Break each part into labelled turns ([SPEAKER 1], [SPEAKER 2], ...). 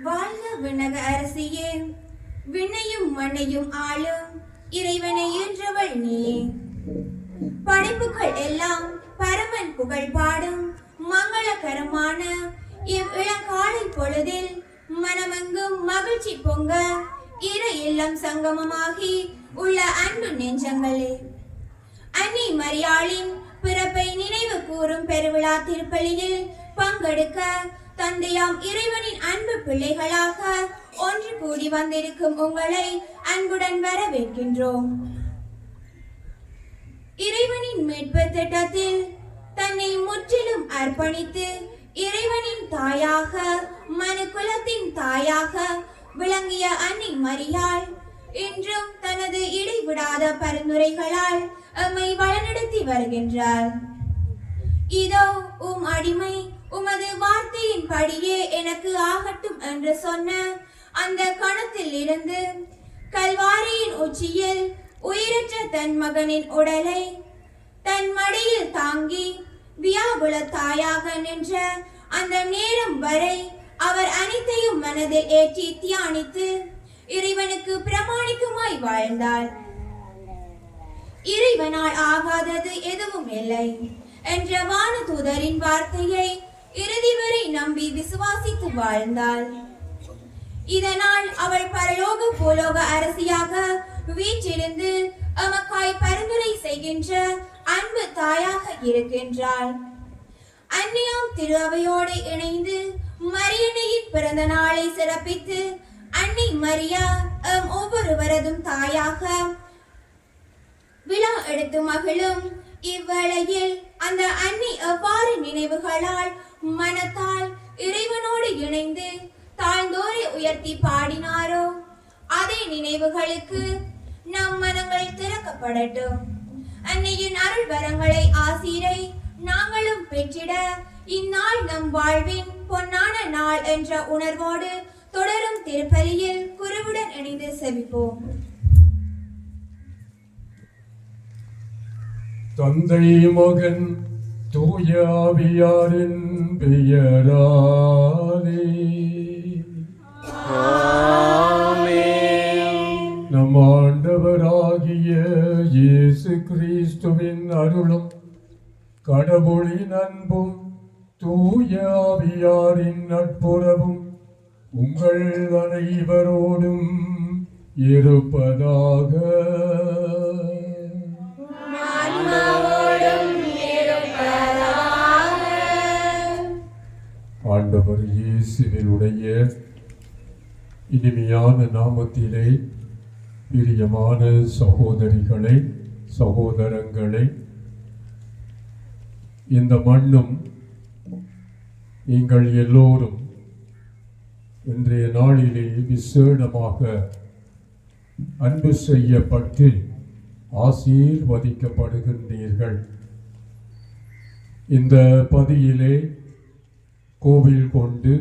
[SPEAKER 1] வாழ்க விண்ணக அரசியே, விண்ணையும் மண்ணையும் ஆளும் இறைவனை ஈன்றவள் நீயே. படைப்புகள் எல்லாம் பரமன் புகழ் பாடும் மங்களகரமான இவ் இளங்காலை பொழுதில் மனமெங்கும் மகிழ்ச்சி பொங்க இறை இல்லம் சங்கமமாகி உள்ள அன்பு நெஞ்சங்களே, அன்னை மரியாளின் பிறப்பை நினைவு கூறும் பெருவிழா திருப்பலியில் பங்கெடுக்க தந்தையாம் இறைவனின் அன்பு பிள்ளைகளாக ஒன்று கூடி வந்திருக்கும் உங்களை அன்புடன் வரவேற்கின்றோம். இறைவனின் மீட்பு திட்டத்தில் தன்னை முற்றிலும் அர்ப்பணித்து இறைவனின் தாயாக மனுக்குலத்தின் தாயாக விளங்கிய அன்னை மரியாள் இன்றும் தனது இடைவிடாத பரிந்துரைகளால் எம்மை வழிநடத்தி வருகின்றார். இதோ உம் அடிமை உமது வார்த்தையின் படியே எனக்கு ஆகட்டும் என்று சொன்ன அந்த கணத்தில் இருந்து கல்வாரியின் உச்சியில் உயிரற்ற தன் மகனின் உடலை தன் மடியில் தாங்கி வியாகுல தாயாக நின்ற அந்த நேரம் வரை அவர் அனைத்தையும் மனதில் ஏற்றி தியானித்து இறைவனுக்கு பிரமாணிக்குமாய் வாழ்ந்தார். இறைவனால் ஆகாதது எதுவும் இல்லை என்ற வானதூதரின் வார்த்தையை இறுதி வரை நம்பி விசுவாசித்து வாழ்ந்தாள். இதனால் அவள் பரலோக பூலோக அரசியாக வீற்றிருந்து எமக்காய் பரிந்துரை செய்கின்ற அன்பு தாயாக இருக்கின்றாள். அன்னியாம் திரு அவையோடு இணைந்து மரியன்னையின் பிறந்த நாளை சிறப்பித்து அன்னை மரியா ஒவ்வொருவரதும் தாயாக விழா எடுத்து மகிழும் இவ்வேளையில் அந்த அன்னை எவ்வாறு நினைவுகளால் மனத்தால் இறைவனோடு இணைந்து தாழ்ந்தோரை உயர்த்தி பாடினாரோ அதே நினைவுகளுக்கு நம் மனங்கள் திறக்கப்படட்டும். அன்னையின் அருள் வரங்களை ஆசீரை நாங்களும் பெற்றிட இந்நாள் நம் வாழ்வின் பொன்னான நாள் என்ற உணர்வோடு தொடரும் திருப்பலியில் குருவுடன் இணைந்து செபிப்போம்.
[SPEAKER 2] தந்தை மகன் தூய ஆவியாரின் பெயராலே நம் ஆண்டவராகிய இயேசு கிறிஸ்துவின் அருளும் கடவுளின் அன்பும் தூய ஆவியாரின் நட்புறவும் உங்கள் அனைவரோடும் இருப்பதாக. ஆண்டவர் இயேசுவினுடைய இனிமையான நாமத்திலே பிரியமான சகோதரிகளை சகோதரங்களை, இந்த மண்ணும் நீங்கள் எல்லோரும் இன்றைய நாளிலே விசேடமாக அன்பு செய்யப்பட்டு ஆசீர்வதிக்கப்படுகின்றீர்கள். இந்த பதியிலே கோவில் கொண்டு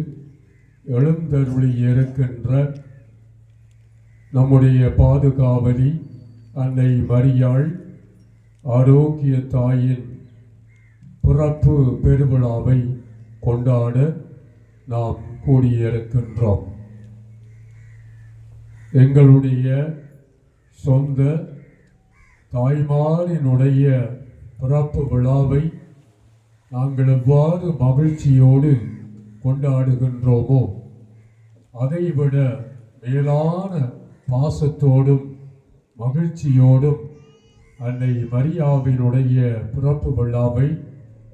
[SPEAKER 2] எழுந்தருளி இருக்கின்ற நம்முடைய பாதுகாவலி அன்னை மரியாள் ஆரோக்கிய தாயின் பிறப்பு பெருவிழாவை கொண்டாட நாம் கூடியிருக்கின்றோம். எங்களுடைய சொந்த தாய்மாரினுடைய பிறப்பு விழாவை நாங்கள் எவ்வாறு மகிழ்ச்சியோடு கொண்டாடுகின்றோமோ அதைவிட மேலான பாசத்தோடும் மகிழ்ச்சியோடும் அன்னை மரியாவினுடைய பிறப்பு விழாவை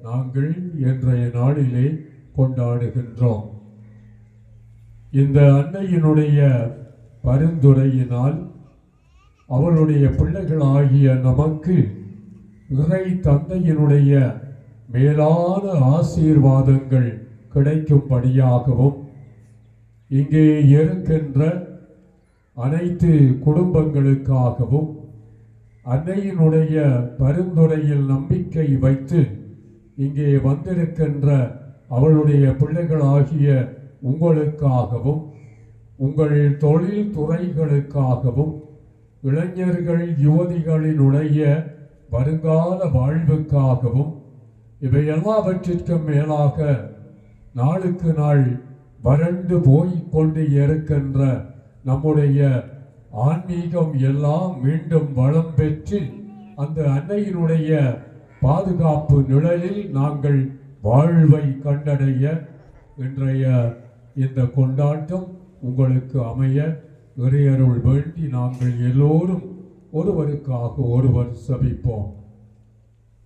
[SPEAKER 2] நாங்கள் இன்றைய நாளிலே கொண்டாடுகின்றோம். இந்த அன்னையினுடைய பரிந்துரையினால் அவளுடைய பிள்ளைகளாகிய நமக்கு இறை தந்தையினுடைய மேலான ஆசீர்வாதங்கள் கிடைக்கும்படியாகவும் இங்கே இருக்கின்ற அனைத்து குடும்பங்களுக்காகவும் அன்னையினுடைய பரிந்துரையில் நம்பிக்கை வைத்து இங்கே வந்திருக்கின்ற அவளுடைய பிள்ளைகளாகிய உங்களுக்காகவும் உங்கள் தொழில் துறைகளுக்காகவும் இளைஞர்கள் யுவதிகளினுடைய வருங்கால வாழ்வுக்காகவும் இவை எல்லாவற்றிற்கும் மேலாக நாளுக்கு நாள் வறண்டு போய் கொண்டு இருக்கின்ற நம்முடைய ஆன்மீகம் எல்லாம் மீண்டும் வளம் பெற்று அந்த அன்னையினுடைய பாதுகாப்பு நிழலில் நாங்கள் வாழ்வை கண்டடைய இன்றைய இந்த கொண்டாட்டம் உங்களுக்கு அமைய இறையருள் வேண்டி நாங்கள் எல்லோரும் ஒருவருக்காக ஒருவர் செபிப்போம்.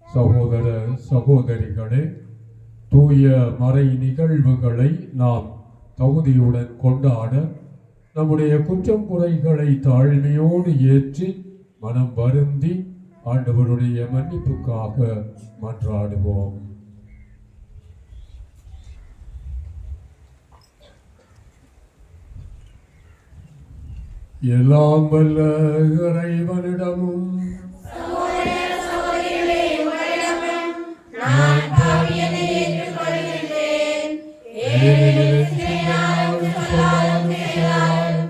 [SPEAKER 2] சகோதர சகோதரிகளே, தூய மறை நிகழ்வுகளை நாம் தகுதியுடன் கொண்டாட நம்முடைய குற்றம் குறைகளை தாழ்மையோடு ஏற்றி மனம் வருந்தி ஆண்டவருடைய மன்னிப்புக்காக மன்றாடுவோம். எல்லாம் வல்ல இறைவனிடமும் நான் பாவியனை ஏற்றுக்கொள்கின்றேன். ஏனெனில் செய்யாலும் சொல்லாலும் செயலாலும்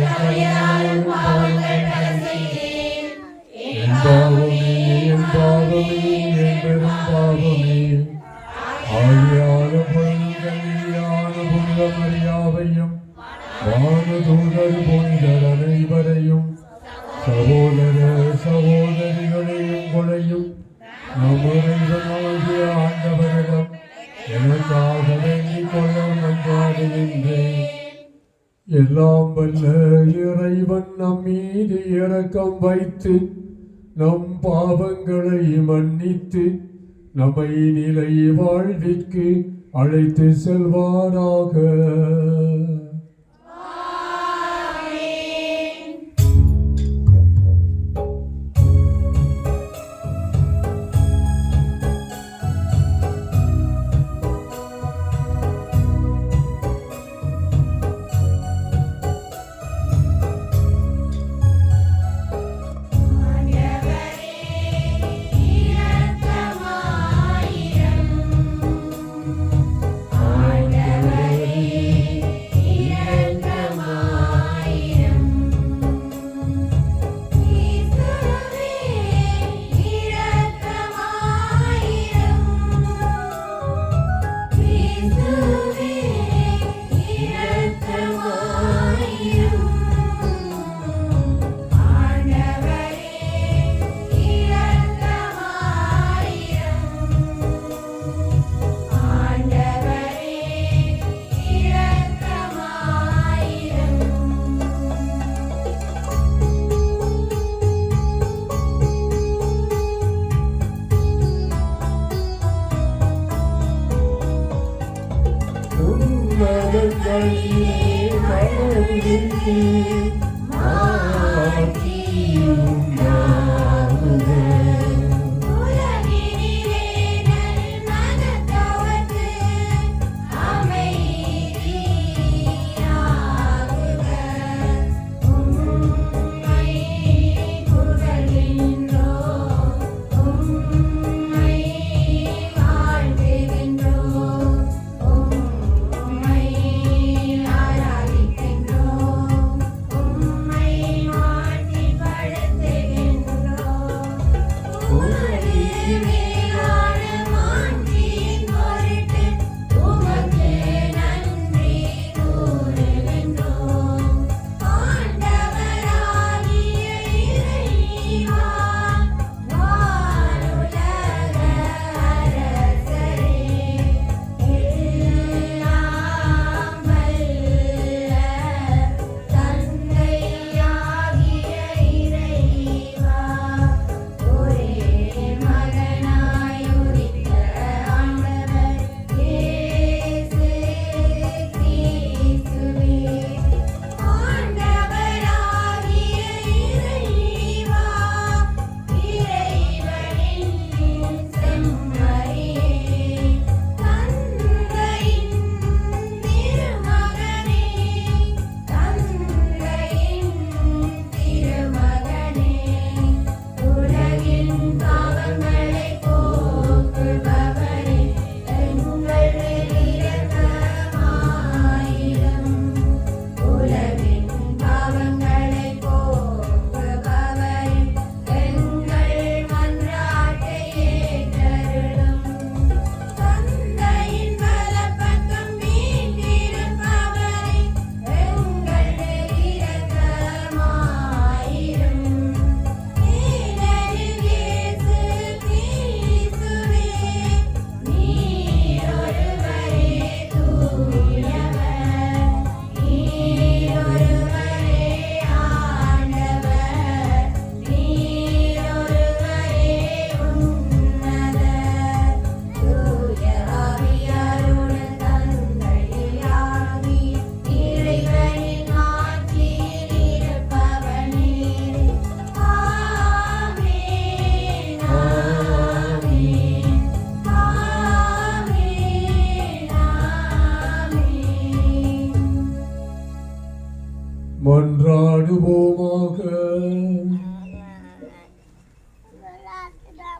[SPEAKER 2] கடமையாலும் பாவங்கள் பல செய்தேன். என் பாவமே, என் பாவமே, என் பெரும் பாவமே. ஆழியான பொருள்களியான புனித மரியாவையும் வானதூதர் புனிதர் அனைவரையும் சகோதர சகோதரிகளையும் கொலையும் நம்முடைய ஆண்டவரிடம் எனக்காக வேண்டிக் கொள்ள மன்றாடுகின்றேன். எல்லாம் வல்ல இறைவன் நம் மீது இரக்கம் வைத்து நம் பாவங்களை மன்னித்து நம்மை நிலை வாழ்விற்கு அழைத்து செல்வாராக.
[SPEAKER 1] மகனா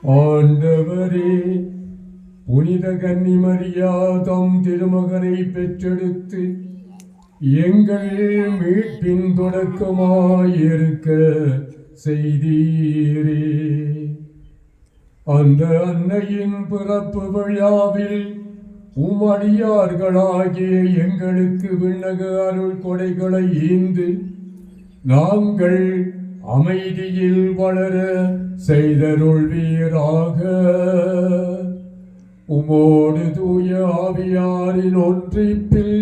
[SPEAKER 2] ஆண்டவரே, புனித கன்னிமரியா தம் திருமகனை பெற்றெடுத்து எங்கள் மீட்பின் தொடக்கமாயிருக்க செய்தீரே. அந்த அன்னையின் பிறப்பு விழாவில் உமடியார்களாகிய எங்களுக்கு விண்ணக அருள் கொடைகளை ஈந்து நாங்கள் அமைதியில் வளர செய்தருள்வீராக. உமோடு தூய ஆவியாரின் ஒன்றிப்பில்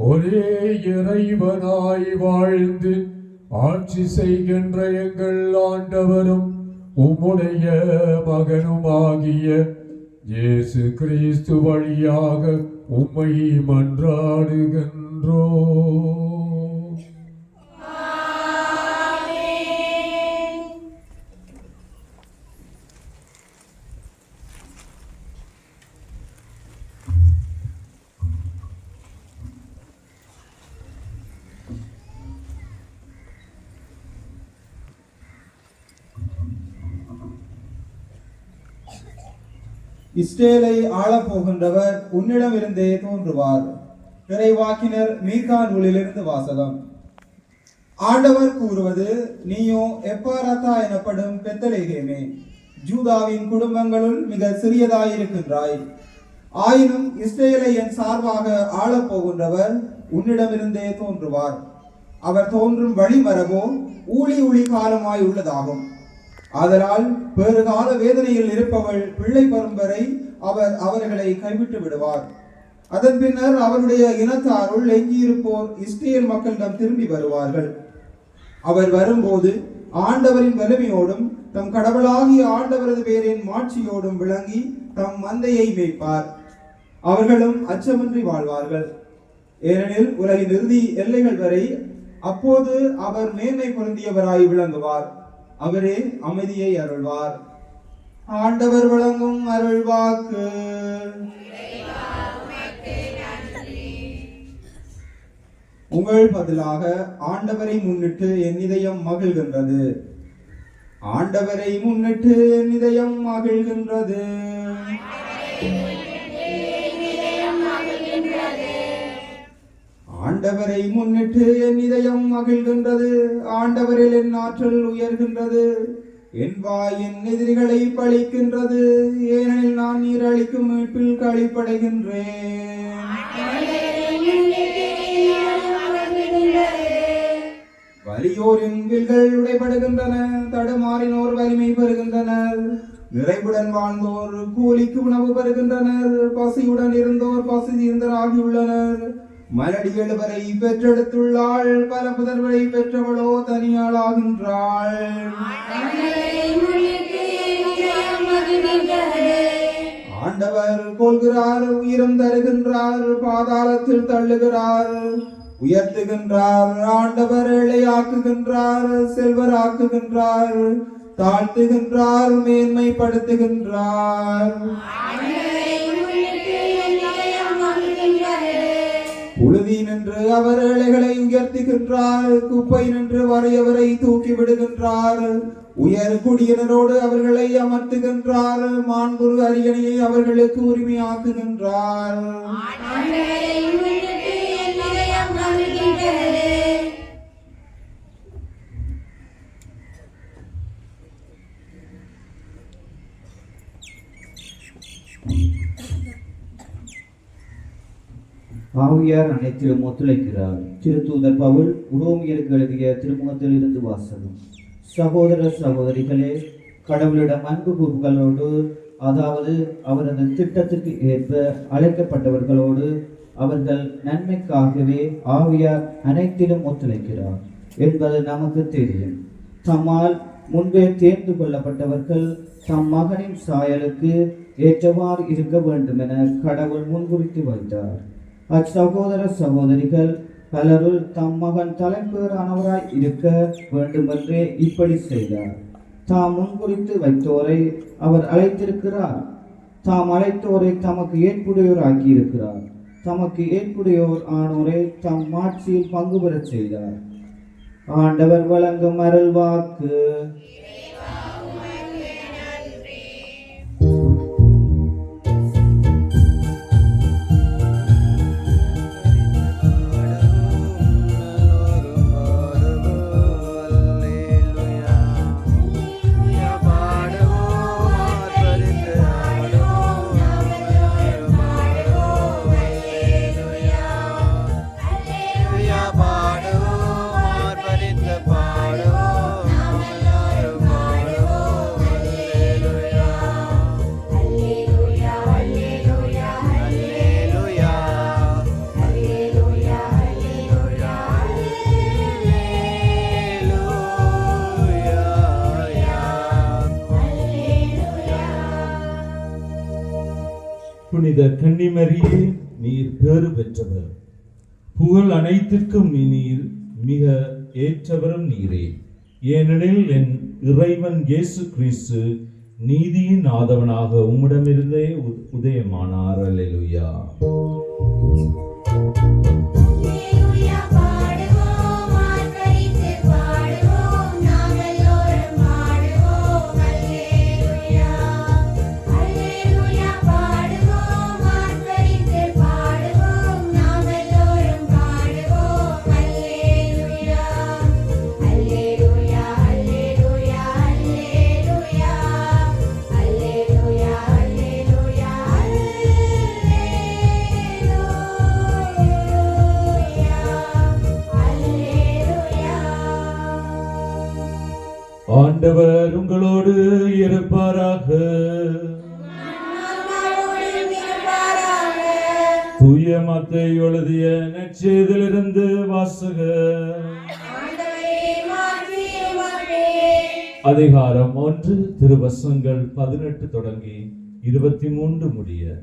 [SPEAKER 2] ஒரே இறைவனாய் வாழ்ந்து ஆட்சி செய்கின்ற எங்கள் ஆண்டவரும் உம்முடைய மகனுமாகிய இயேசு கிறிஸ்து வழியாக உம்மை மன்றாடுகின்றோம்.
[SPEAKER 3] இஸ்ரேலை ஆளப்போகின்றவர் உன்னிடமிருந்தே தோன்றுவார். இறைவாக்கினர் மீகா நூலிலிருந்து வாசகம். ஆண்டவர் கூறுவது, நீயோ எப்பாராத்தா எனப்படும் பெத்தலேகேமே, ஜூதாவின் குடும்பங்களுள் மிக சிறியதாயிருக்கின்றாய். ஆயினும் இஸ்ரேலை என் சார்பாக ஆளப்போகின்றவர் உன்னிடமிருந்தே தோன்றுவார். அவர் தோன்றும் வழிமரபோ ஊழி காலமாய் உள்ளதாகும். ஆதலால் வேறு கால வேதனையில் இருப்பவள் பிள்ளை பெறும் வரை அவர் அவர்களை கைவிட்டு விடுவார். அதன் பின்னர் அவருடைய இனத்தாருள் எஞ்சியிருப்போர் இஸ்ரேல் மக்களிடம் திரும்பி வருவார்கள். அவர் வரும்போது ஆண்டவரின் வலிமையோடும் தம் கடவுளாகிய ஆண்டவரது பேரின் மாட்சியோடும் விளங்கி தம் மந்தையை மேய்ப்பார். அவர்களும் அச்சமின்றி வாழ்வார்கள். ஏனெனில் உலகின் இறுதி எல்லைகள் வரை அப்போது அவர் மேன்மை பொருந்தியவராய் விளங்குவார். அவரே அமைதியை அருள்வார். ஆண்டவர் வழங்கும் அருள்வாக்கு. உங்கள் பதிலாக ஆண்டவரை முன்னிட்டு என் இதயம் மகிழ்கின்றது. ஆண்டவரை முன்னிட்டு என் இதயம் மகிழ்கின்றது. ஆண்டவரை முன்னிட்டு என் இதயம் மகிழ்கின்றது. ஆண்டவரில் என் ஆற்றல் உயர்கின்றது. என் வாய் என் எதிரிகளை பழிக்கின்றது. ஏனெனில் நான் நீர் அளிக்கும் மீட்பில் களிப்படைகின்றேன். வலியோரின் வில்கள் உடைபடுகின்றன. தடுமாறினோர் வலிமை பெறுகின்றனர். நிறைவுடன் வாழ்ந்தோர் கூலிக்கு உணவு பெறுகின்றனர். பசியுடன் இருந்தோர் பசி தீர்ந்தராகியுள்ளனர். மலடி எழுவரை பெற்றெடுத்துள்ளாள். பல புதர்வரை பெற்றவளோ தனியாளாகின்றாள். ஆண்டவர் கொள்கிறார், உயிரம் தருகின்றார். பாதாளத்தில் தள்ளுகிறார், உயர்த்துகின்றார். ஆண்டவர் ஏழையாக்குகின்றார், செல்வராக்குகின்றார். தாழ்த்துகின்றார், மேன்மைப்படுத்துகின்றார். புழுதி நின்று அவர் ஏழைகளை உயர்த்துகின்றார். குப்பை நின்று வரையவரை தூக்கி விடுகின்றார். உயர் குடியினரோடு அவர்களை அமர்த்துகின்றார். மாண்புரு அரியணையை அவர்களுக்கு உரிமையாக்குகின்றார்.
[SPEAKER 4] ஆவியார் அனைத்திலும் ஒத்துழைக்கிறார். திருத்தூதர் பவுல் உரோமியருக்கு எழுதிய திருமுகத்தில் இருந்து வாசகம். சகோதர சகோதரிகளே, கடவுளிடம் அன்பு கூறுகளோடு, அதாவது அவரது திட்டத்திற்கு ஏற்ப அழைக்கப்பட்டவர்களோடு அவர்கள் நன்மைக்காகவே ஆவியார் அனைத்திலும் ஒத்துழைக்கிறார் என்பது நமக்கு தெரியும். தம்மால் முன்பே தேர்ந்து கொள்ளப்பட்டவர்கள் தம் மகனின் சாயலுக்கு ஏற்றவாறு இருக்க வேண்டும் என கடவுள் முன்குறித்து வைத்தார். அச்சகோதர சகோதரிகள் பலருள் தம் மகன் தலைப்பேரானவராய் இருக்க வேண்டுமென்றே இப்படி செய்தார். தாம் முன்குறித்து வைத்தோரை அவர் அழைத்திருக்கிறார். தாம் அழைத்தோரை தமக்கு ஏற்புடையோர் ஆக்கியிருக்கிறார். தமக்கு ஏற்புடையோர் ஆனோரை தம் மாட்சியில் பங்கு பெறச் செய்தார். ஆண்டவர் வழங்கும் அருள்வாக்கு.
[SPEAKER 2] புனித கன்னிமரியே, நீர் பேறு பெற்றவர். புகழ் அனைத்திற்கும் நீர் மிக ஏற்றவரும் நீரே. ஏனெனில் என் இறைவன் இயேசு கிறிஸ்து நீதியின் ஆதவனாக உம்மிடமிருந்தே உதயமானார். அல்லேலூயா. ஆண்டவர் உங்களோடு இருப்பாராக. தூய மத்தேயு எழுதிய நற்செய்தியிலிருந்து வாசகம். அதிகாரம் 1, திருவசனங்கள் 18 தொடங்கி 23 முடிய.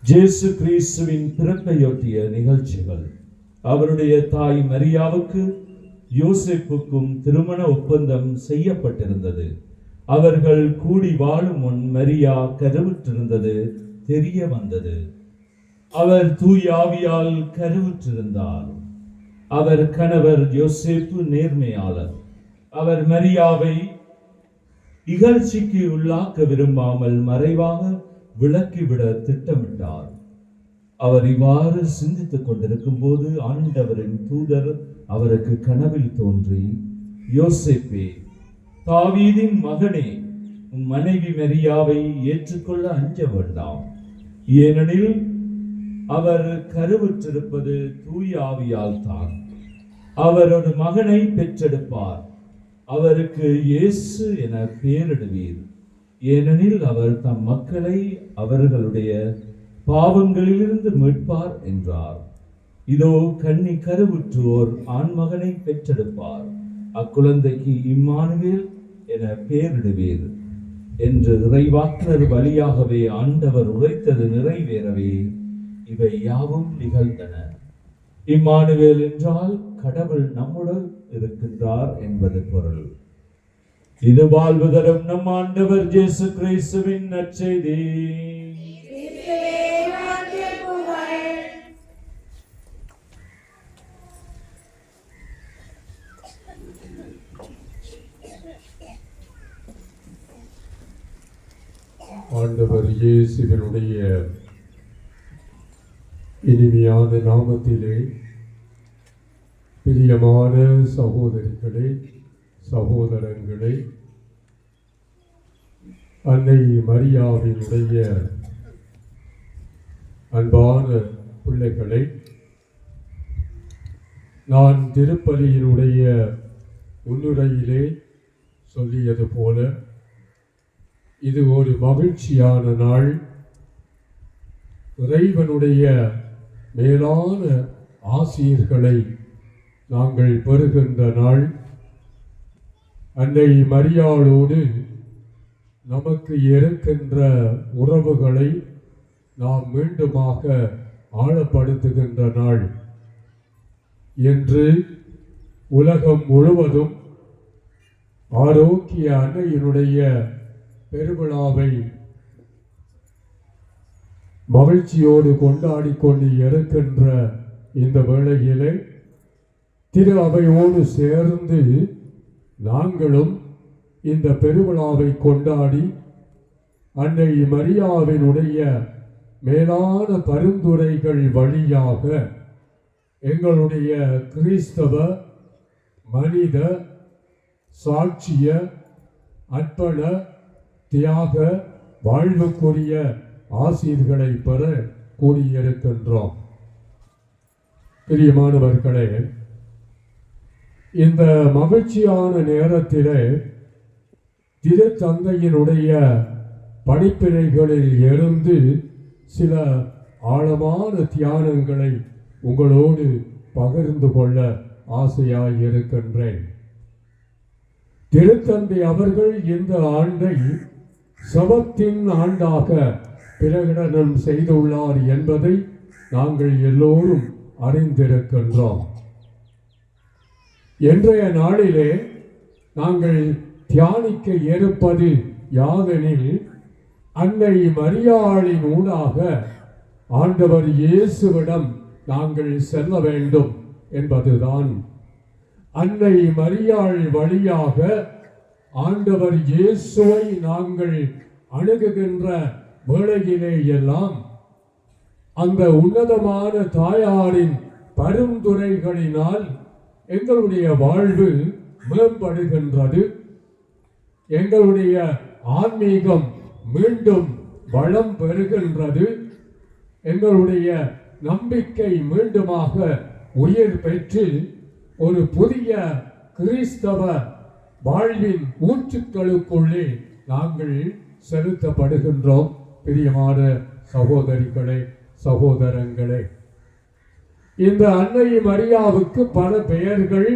[SPEAKER 2] இயேசு கிறிஸ்துவின் பிறப்பையொட்டிய நிகழ்ச்சிகள். அவருடைய தாய் மரியாவுக்கு யோசேப்புக்கும் திருமண ஒப்பந்தம் செய்யப்பட்டிருந்தது. அவர்கள் கூடி வாழும் முன் மரியா கருவுற்றிருந்தது தெரிய வந்தது. அவர் தூய ஆவியால் கருவுற்றிருந்தார். அவர் கணவர் யோசேப்பு நேர்மையாளர். அவர் மரியாவை இகழ்ச்சிக்கு உள்ளாக்க விரும்பாமல் மறைவாக விளக்கிவிட திட்டமிட்டார். அவர் இவ்வாறு சிந்தித்துக் கொண்டிருக்கும் போது ஆண்டவரின் தூதர் அவருக்கு கனவில் தோன்றி, யோசேப்பே, தாவீதின் மகனே, உன் மனைவி மரியாவை ஏற்றுக்கொள்ள அஞ்ச வேண்டாம். ஏனெனில் அவர் கருவுற்றிருப்பது தூய ஆவியால் தான். அவர் ஒரு மகனை பெற்றெடுப்பார். அவருக்கு இயேசு என பெயரிடுவீர். ஏனெனில் அவர் தம் மக்களை அவர்களுடைய பாவங்களிலிருந்து மீட்பார் என்றார். இதோ கன்னி கருவுற்றோர் ஆண்மகனை பெற்றெடுப்பார். அக்குழந்தைக்கு இம்மானுவேல் என பெயரிடுவீர் என்று இறைவாக்கினர் வழியாகவே ஆண்டவர் உரைத்தது நிறைவேறவே இவை யாவும் நிகழ்ந்தன. இம்மானுவேல் என்றால் கடவுள் நம்முடன் இருக்கின்றார் என்பது பொருள். இது வாழ்வு தரும் நம் ஆண்டவர் இயேசு கிறிஸ்துவின் நற்செய்தி.
[SPEAKER 5] ஆண்டவர் இயேசுவினுடைய இனிமையான நாமத்திலே பிரியமான சகோதரிகளே, சகோதரங்களே, அன்னை மரியாவினுடைய அன்பான பிள்ளைகளை, நான் திருப்பலியினுடைய முன்னுரையிலே சொல்லியது போல இது ஒரு மகிழ்ச்சியான நாள். இறைவனுடைய மேலான ஆசீர்களை நாங்கள் பெறுகின்ற நாள். அன்னை மரியாளோடு நமக்கு இருக்கின்ற உறவுகளை நாம் மீண்டுமாக ஆழப்படுத்துகின்ற நாள் என்று உலகம் முழுவதும் ஆரோக்கிய அன்னையினுடைய பெருவிழாவை மகிழ்ச்சியோடு கொண்டாடி கொண்டு இருக்கின்ற இந்த வேளையிலே திரு அவையோடு சேர்ந்து நாங்களும் இந்த பெருவிழாவை கொண்டாடி அன்னை மரியாவினுடைய மேலான பரிந்துரைகள் வழியாக எங்களுடைய கிறிஸ்தவ மனித சாட்சிய அர்ப்பண தியாக வாழ்வுக்குரிய ஆசீர்களை பெற கூடியிருக்கின்றோம். பிரியமானவர்களே, இந்த மகிழ்ச்சியான நேரத்திலே திருத்தந்தையினுடைய படிப்பினைகளில் இருந்து சில ஆழமான தியானங்களை உங்களோடு பகிர்ந்து கொள்ள ஆசையாயிருக்கின்றேன். திருத்தந்தை அவர்கள் இந்த ஆண்டை சபத்தின் ஆண்டாக பிரகடனம் செய்துள்ளார் என்பதை நாங்கள் எல்லோரும் அறிந்திருக்கின்றோம். இன்றைய நாளிலே நாங்கள் தியானிக்க இருப்பது யாதெனில், அன்னை மரியாளின் ஊடாக ஆண்டவர் இயேசுவிடம் நாங்கள் செல்ல வேண்டும் என்பதுதான். அன்னை மரியாள் வழியாக ஆண்டவர் இயேசுவை நாங்கள் அணுகுகின்ற வேளையிலே எல்லாம் அந்த உன்னதமான தாயாரின் பரிந்துரைகளினால் எங்களுடைய வாழ்வு மேம்படுகின்றது. எங்களுடைய ஆன்மீகம் மீண்டும் வளம் பெறுகின்றது. எங்களுடைய நம்பிக்கை மீண்டுமாக உயிர் பெற்று ஒரு புதிய கிறிஸ்தவ வாழ்வின் ஊற்றுக்களுக்குள்ளே நாங்கள் செலுத்தப்படுகின்றோம். பிரியமான சகோதரிகளே, சகோதரங்களே, இந்த அன்னை மரியாவுக்கு பல பெயர்கள்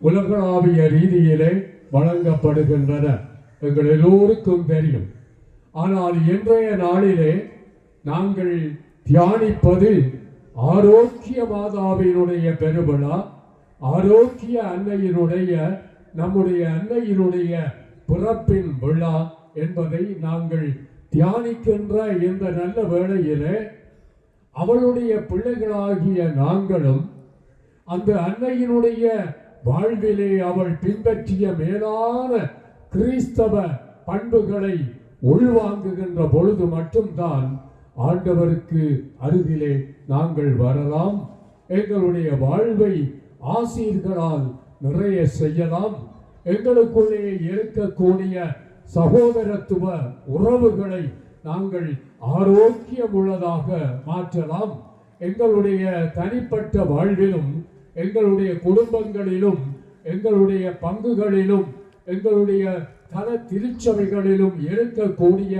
[SPEAKER 5] உலகளாவிய ரீதியிலே வழங்கப்படுகின்றன, எங்கள் எல்லோருக்கும் தெரியும். ஆனால் இன்றைய நாளிலே நாங்கள் தியானிப்பது ஆரோக்கிய மாதாவினுடைய பெருவிழா, ஆரோக்கிய அன்னையினுடைய, நம்முடைய அன்னையினுடைய பிறப்பின் விழா என்பதை நாங்கள் தியானிக்கின்ற இந்த நல்ல வேளையிலே அவளுடைய பிள்ளைகளாகிய நாங்களும் அந்த அன்னையினுடைய வாழ்விலே அவள் பின்பற்றிய மேலான கிறிஸ்தவ பண்புகளை உள்வாங்குகின்ற பொழுது மட்டும்தான் ஆண்டவருக்கு அருகிலே நாங்கள் வரலாம். எங்களுடைய வாழ்வை ஆசீர்களால் நிறைய செய்யலாம். எங்களுக்குள்ளே இருக்கக்கூடிய சகோதரத்துவ உறவுகளை நாங்கள் ஆரோக்கியமுள்ளதாக மாற்றலாம். எங்களுடைய தனிப்பட்ட வாழ்விலும், எங்களுடைய குடும்பங்களிலும், எங்களுடைய பங்குகளிலும், எங்களுடைய தல திருச்சபைகளிலும் இருக்கக்கூடிய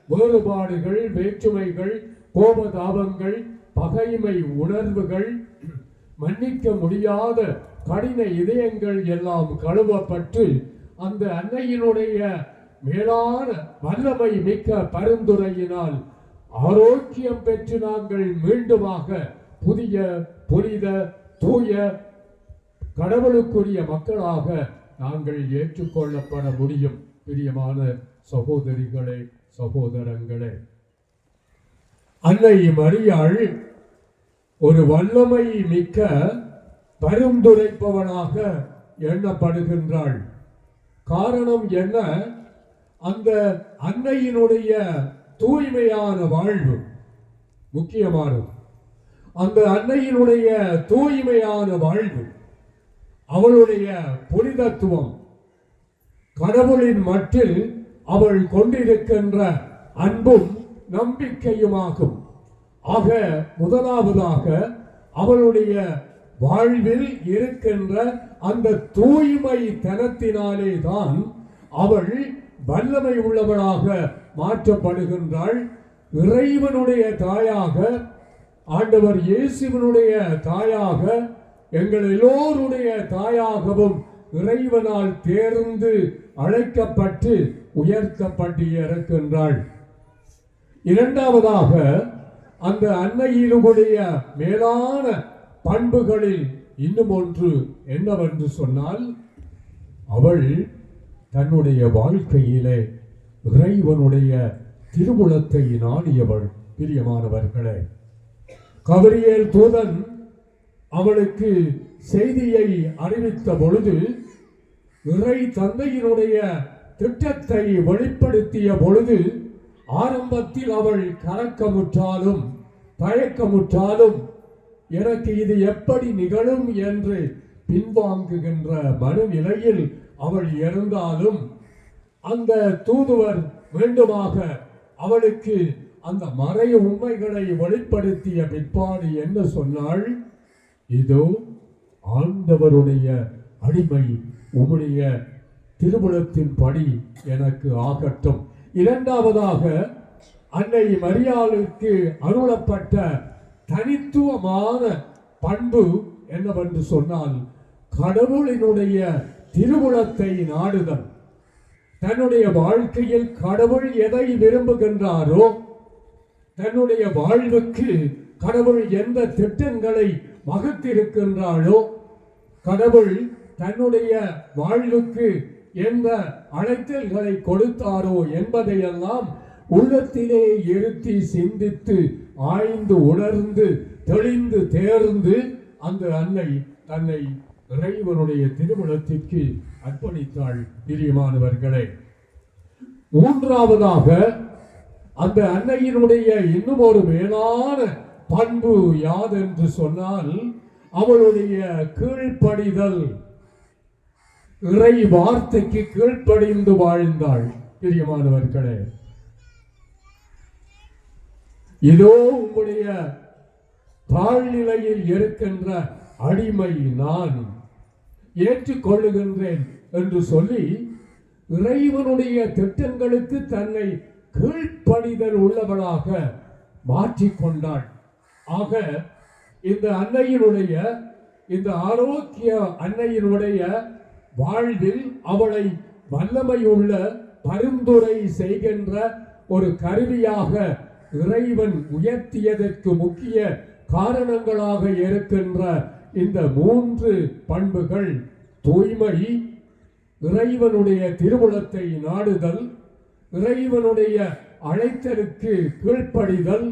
[SPEAKER 5] வேறுபாடுகள், வேற்றுமைகள், கோபதாபங்கள், பகைமை உணர்வுகள், மன்னிக்க முடியாத கடின இதயங்கள் எல்லாம் கழுவப்பட்டு அந்த அன்னையினுடைய மேலான வல்லமை மிக்க பரிந்துரையினால் ஆரோக்கியம் பெற்று நாங்கள் மீண்டுமாக புதிய புனித தூய கடவுளுக்குரிய மக்களாக நாங்கள் ஏற்றுக்கொள்ளப்பட முடியும். பிரியமான சகோதரிகளே, சகோதரங்களே, அன்னை மரியாள் ஒரு வல்லமை மிக்க பரிந்துரைப்பவனாக எண்ணப்படுகின்றாள். காரணம் என்ன? அந்த அன்னையினுடைய தூய்மையான வாழ்வு முக்கியமானது. அந்த அன்னையினுடைய தூய்மையான வாழ்வு, அவளுடைய புனிதத்துவம், கடவுளின் மட்டில் அவள் கொண்டிருக்கின்ற அன்பும் நம்பிக்கையுமாகும். ஆக முதலாவதாக அவளுடைய வாழ்வில் இருக்கின்ற அந்த தூய்மை தனத்தினாலே தான் அவள் வல்லமை உள்ளவளாக மாற்றப்படுகின்றாள். இறைவனுடைய தாயாக, ஆண்டவர் இயேசுவினுடைய தாயாக, எங்கள் எல்லோருடைய தாயாகவும் இறைவனால் தேர்ந்து அழைக்கப்பட்டு உயர்த்தப்பட்டு இருக்கின்றாள். இரண்டாவதாக அந்த அன்னையினுடைய மேலான பண்புகளில் இன்னும் ஒன்று என்னவென்று சொன்னால், அவள் தன்னுடைய வாழ்க்கையிலே இறைவனுடைய திருவுளத்தை நாடியவள். பிரியமானவர்களே, கபிரியேல் தூதன் அவளுக்கு செய்தியை அறிவித்த பொழுது, இறை தந்தையினுடைய திட்டத்தை வெளிப்படுத்திய பொழுது, ஆரம்பத்தில் அவள் கலக்கமுற்றாலும் தயக்கமுற்றாலும் எனக்கு இது எப்படி நிகழும் என்று பின்வாங்குகின்ற மனநிலையில் அவள் இருந்தாலும், அந்த தூதுவர் மீண்டுமாக அவளுக்கு அந்த மறைய உண்மைகளை வெளிப்படுத்திய பிற்பாடு என்ன சொன்னாள்? இதோ ஆண்டவருடைய அடிமை, உம்முடைய திருவுளத்தின் படி எனக்கு ஆகட்டும். இரண்டாவதாக அன்னை மரியாளுக்கு அருளப்பட்ட தனித்துவமான பண்பு என்னவென்று சொன்னால் கடவுளினுடைய திருவுளத்தை நாடுதல். தன்னுடைய வாழ்க்கையில் கடவுள் எதை விரும்புகின்றாரோ, தன்னுடைய வாழ்வுக்கு கடவுள் எந்த திட்டங்களை வகுத்திருக்கின்றாரோ, கடவுள் தன்னுடைய வாழ்வுக்கு எந்த அழைத்தல்களை கொடுத்தாரோ என்பதையெல்லாம் உள்ளத்திலே இருத்தி சிந்தித்து ஆய்ந்து உணர்ந்து தெளிந்து தேர்ந்து அந்த அன்னை தன்னை இறைவனுடைய திருமணத்திற்கு அர்ப்பணித்தாள். பிரியமானவர்களே, மூன்றாவதாக அந்த அன்னையினுடைய இன்னும் ஒரு மேலான பண்பு யாதென்று சொன்னால் அவளுடைய கீழ்ப்படிதல். இறை வார்த்தைக்கு கீழ்ப்படிந்து வாழ்ந்தாள். பிரியமானவர்களே, இதோ உங்களுடைய தாழ்நிலையில் இருக்கின்ற அடிமை நான் ஏற்றுக்கொள்ளுகின்றேன் என்று சொல்லி இறைவனுடைய திட்டங்களுக்கு தன்னை கீழ்ப்படிதல் உள்ளவளாக மாற்றிக்கொண்டாள். ஆக இந்த அன்னையினுடைய, இந்த ஆரோக்கிய அன்னையினுடைய வாழ்வில் அவளை வல்லமையுள்ள பரிந்துரை செய்கின்ற ஒரு கருவியாக இறைவன் உயர்த்தியதற்கு முக்கிய காரணங்களாக இருக்கின்ற இந்த மூன்று பண்புகள், தூய்மை, இறைவனுடைய திருவுளத்தை நாடுதல், இறைவனுடைய அழைத்தலுக்கு கீழ்ப்படிதல்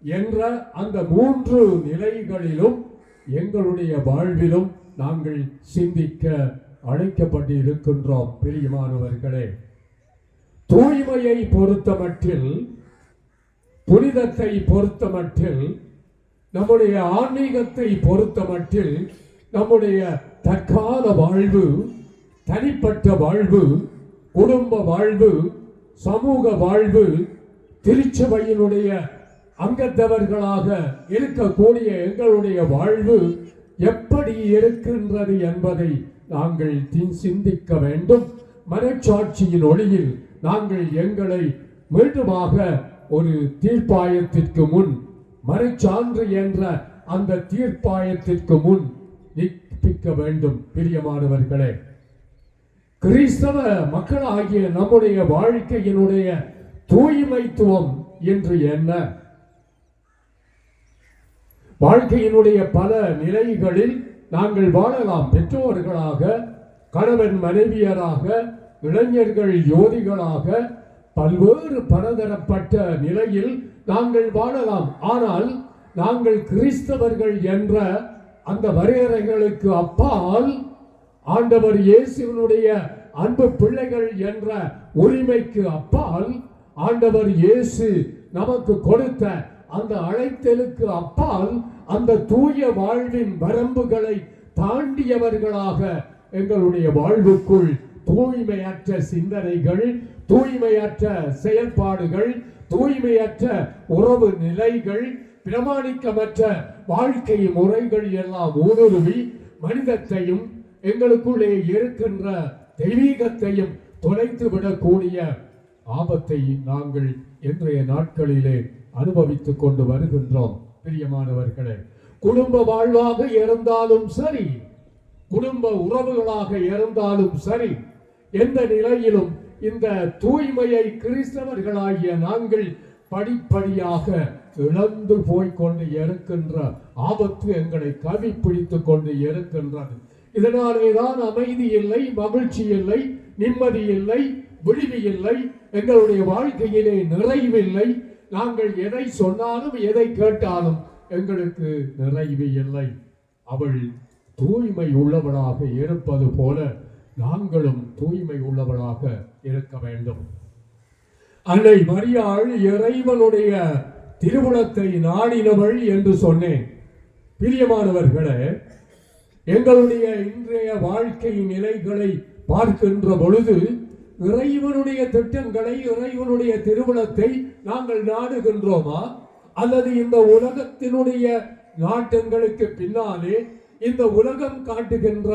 [SPEAKER 5] என்ற அந்த மூன்று நிலைகளிலும் எங்களுடைய வாழ்விலும் நாங்கள் சிந்திக்க அழைக்கப்பட்டு இருக்கின்றோம். பிரியமானவர்களே, தூய்மையை பொறுத்தமட்டில், புனிதத்தை பொறுத்தமட்டில், நம்முடைய ஆன்மீகத்தை பொறுத்தமட்டில், நம்முடைய தற்கால வாழ்வு, தனிப்பட்ட வாழ்வு, குடும்ப வாழ்வு, சமூக வாழ்வு, திருச்சபையினுடைய அங்கத்தவர்களாக இருக்கக்கூடிய எங்களுடைய வாழ்வு எப்படி இருக்கின்றது என்பதை நாங்கள் சிந்திக்க வேண்டும். மனச்சாட்சியின் ஒளியில் நாங்கள் எங்களை மீண்டுமாக ஒரு தீர்ப்பாயத்திற்கு முன், மனச்சான்று என்ற அந்த தீர்ப்பாயத்திற்கு முன் நிற்பிக்க வேண்டும். பிரியமானவர்களே, கிறிஸ்தவ மக்களாகிய நம்முடைய வாழ்க்கையினுடைய தூய்மைத்துவம் என்று என்ன? வாழ்க்கையினுடைய பல நிலைகளில் நாங்கள் வாழலாம். பெற்றோர்களாக, கணவன் மனைவியராக, இளைஞர்கள் யோதிகளாக, பல்வேறு பலதரப்பட்ட நிலையில் நாங்கள் வாழலாம். ஆனால் நாங்கள் கிறிஸ்தவர்கள் என்ற அந்த வரையறைகளுக்கு அப்பால், ஆண்டவர் இயேசுவினுடைய அன்பு பிள்ளைகள் என்ற உரிமைக்கு அப்பால், ஆண்டவர் இயேசு நமக்கு கொடுத்த அந்த அழைத்தலுக்கு அப்பால், அந்த தூய வாழ்வின் வரம்புகளை தாண்டியவர்களாக எங்களுடைய வாழ்வுக்குள் தூய்மையற்ற சிந்தனைகள், தூய்மையற்ற செயல்பாடுகள், தூய்மையற்ற உறவு நிலைகள், பிரமாணிக்கமற்ற வாழ்க்கை முறைகள் எல்லாம் ஊடுருவி மனிதத்தையும் எங்களுக்குள்ளே இருக்கின்ற தெய்வீகத்தையும் தொலைத்து விடக்கூடிய ஆபத்தை நாங்கள் இன்றைய நாட்களிலே அனுபவித்துக் கொண்டு வருகின்றோம். பிரியமானவர்களே, குடும்ப வாழ்வாக இருந்தாலும் சரி, குடும்ப உறவுகளாக இருந்தாலும் சரி, எந்த நிலையிலும் இந்த தூய்மையை கிறிஸ்தவர்களாகிய நாங்கள் படிப்படியாக இழந்து போய்கொண்டு இருக்கின்ற ஆபத்து எங்களை கவி பிடித்துக் கொண்டு இருக்கின்றது. இதனாலேதான் அமைதி இல்லை, மகிழ்ச்சி இல்லை, நிம்மதி இல்லை, விடுவி இல்லை, எங்களுடைய வாழ்க்கையிலே நிறைவில்லை. நாங்கள் எதை சொன்னாலும் எதை கேட்டாலும் எங்களுக்கு நிறைவு இல்லை. அவள் தூய்மை உள்ளவளாக இருப்பது போல நாங்களும் தூய்மை உள்ளவளாக இருக்க வேண்டும். அன்னை மரியாள் இறைவனுடைய திருவுளத்தை நாடினவள் என்று சொன்னேன். பிரியமானவர்களே, எங்களுடைய இன்றைய வாழ்க்கை நிலைகளை பார்க்கின்ற பொழுது இறைவனுடைய திட்டங்களை, இறைவனுடைய திருவுளத்தை நாங்கள் நாடுகின்றோமா? அல்லது இந்த உலகத்தினுடைய நாட்டங்களுக்கு பின்னாலே இந்த உலகம் காட்டுகின்ற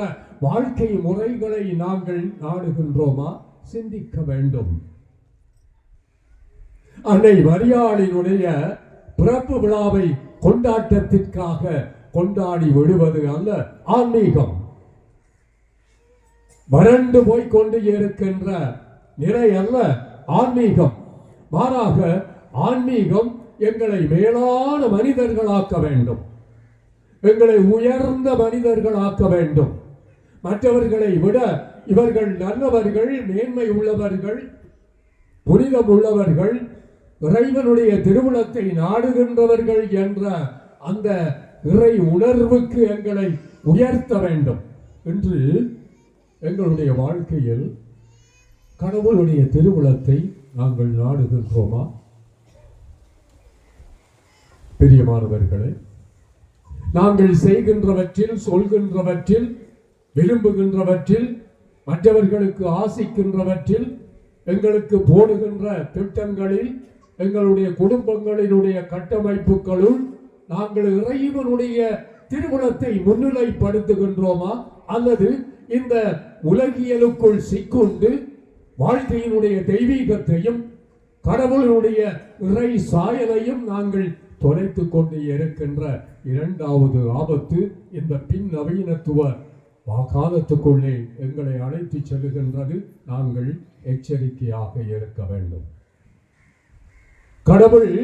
[SPEAKER 5] வாழ்க்கை முறைகளை நாங்கள் நாடுகின்றோமா? சிந்திக்க வேண்டும். அன்னை மரியாளினுடைய பிறப்பு விழாவை கொண்டாட்டத்திற்காக கொண்டாடி விடுவது அல்ல ஆன்மீகம். வறண்டு போய்கொண்டு இருக்கின்ற நிலை அல்ல ஆன்மீகம். மாறாக ஆன்மீகம் எங்களை மேலான மனிதர்களாக்க வேண்டும், எங்களை உயர்ந்த மனிதர்களாக்க வேண்டும். மற்றவர்களை விட இவர்கள் நல்லவர்கள், மேன்மை உள்ளவர்கள், புனிதம் உள்ளவர்கள், இறைவனுடைய திருவுளத்தை நாடுகின்றவர்கள் என்ற அந்த இறை உணர்வுக்கு எங்களை உயர்த்த வேண்டும். என்று எங்களுடைய வாழ்க்கையில் கடவுளுடைய திருவுளத்தை நாங்கள் நாடுகின்றோமா? பிரியமானவர்களே, நாங்கள் செய்கின்றவற்றில், சொல்கின்றவற்றில், விரும்புகின்றவற்றில், மற்றவர்களுக்கு ஆசிக்கின்றவற்றில், எங்களுக்கு போடுகின்ற திட்டங்களில், எங்களுடைய குடும்பங்களினுடைய கட்டமைப்புகளுள் நாங்கள் இறைவனுடைய திருவுளத்தை முன்னிலைப்படுத்துகின்றோமா? அல்லது இந்த உலகியலுக்குள் சிக்குண்டு வாழ்க்கையினுடைய தெய்வீகத்தையும் கடவுளுடைய இறை சாயலையும் நாங்கள் தொலைத்துக் கொண்டு இருக்கின்ற இரண்டாவது ஆபத்து இந்த பின் நவீனத்துவ காலத்துக்குள்ளே எங்களை அழைத்து செல்லுகின்றது. நாங்கள் எச்சரிக்கையாக இருக்க வேண்டும். கடவுள்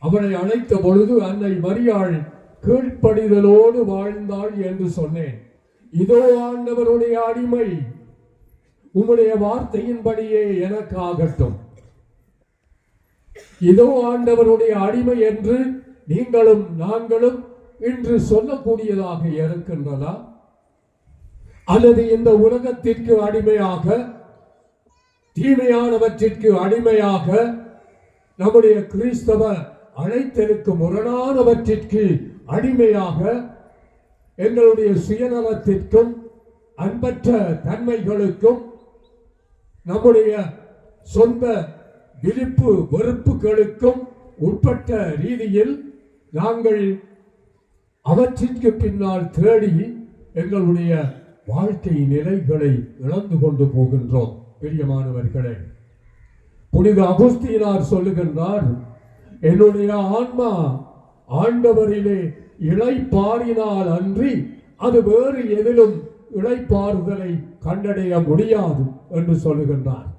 [SPEAKER 5] அவளை அழைத்த பொழுது அன்னை மரியாள் கீழ்ப்படிதலோடு வாழ்ந்தாள் என்று சொன்னேன். இதோ ஆண்டவருடைய அடிமை, உம்முடைய வார்த்தையின்படியே எனக்கு ஆகட்டும். இதோ ஆண்டவருடைய அடிமை என்று நீங்களும் நாங்களும் இன்று சொல்லக்கூடியதாக இருக்கின்றதா? அல்லது இந்த உலகத்திற்கு அடிமையாக, தீமையானவற்றிற்கு அடிமையாக, நம்முடைய கிறிஸ்தவ அழைத்தலுக்கு முரணானவற்றிற்கு அடிமையாக, எங்களுடைய சுயநலத்திற்கும் அன்பற்ற தன்மைகளுக்கும் நம்முடைய சொந்த விருப்பு வெறுப்புகளுக்கும் உட்பட்ட ரீதியில் நாங்கள் அவற்றிற்கு பின்னால் தேடி எங்களுடைய வாழ்க்கை நிலைகளை இழந்து கொண்டு போகின்றோம். பிரியமானவர்களே, புனித அகுஸ்தீனார் சொல்லுகின்றார், என்னுடைய ஆன்மா ஆண்டவரிலே இளைப்பாறினால் அன்றி அது வேறு எதிலும் இளைப்பாறுதலை கண்டடைய முடியாது என்று சொல்லுகின்றார்.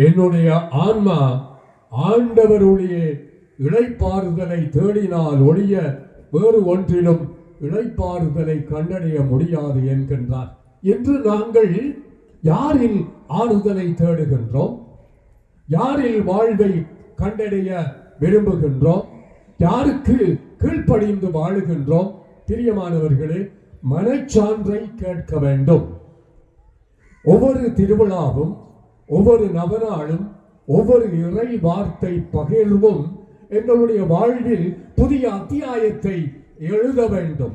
[SPEAKER 5] என்னுடைய ஆன்மா ஆண்டவருடைய இளைப்பாறுதலை தேடினால் ஒழிய வேறு ஒன்றிலும் இளைப்பாறுதலை கண்டடைய முடியாது என்கின்றார். இன்று நாங்கள் யாரில் ஆறுதலை தேடுகின்றோம்? யாரில் வாழ்வை கண்டடைய விரும்புகின்றோம்? யாருக்கு கீழ்ப்படிந்து வாழுகின்றோம்? பிரியமானவர்களே, மனச்சான்றை கேட்க வேண்டும். ஒவ்வொரு திருவிழாவும், ஒவ்வொரு நவநாளும், ஒவ்வொரு இறை வார்த்தை பகிர்வும் எங்களுடைய வாழ்வில் புதிய அத்தியாயத்தை எழுத வேண்டும்.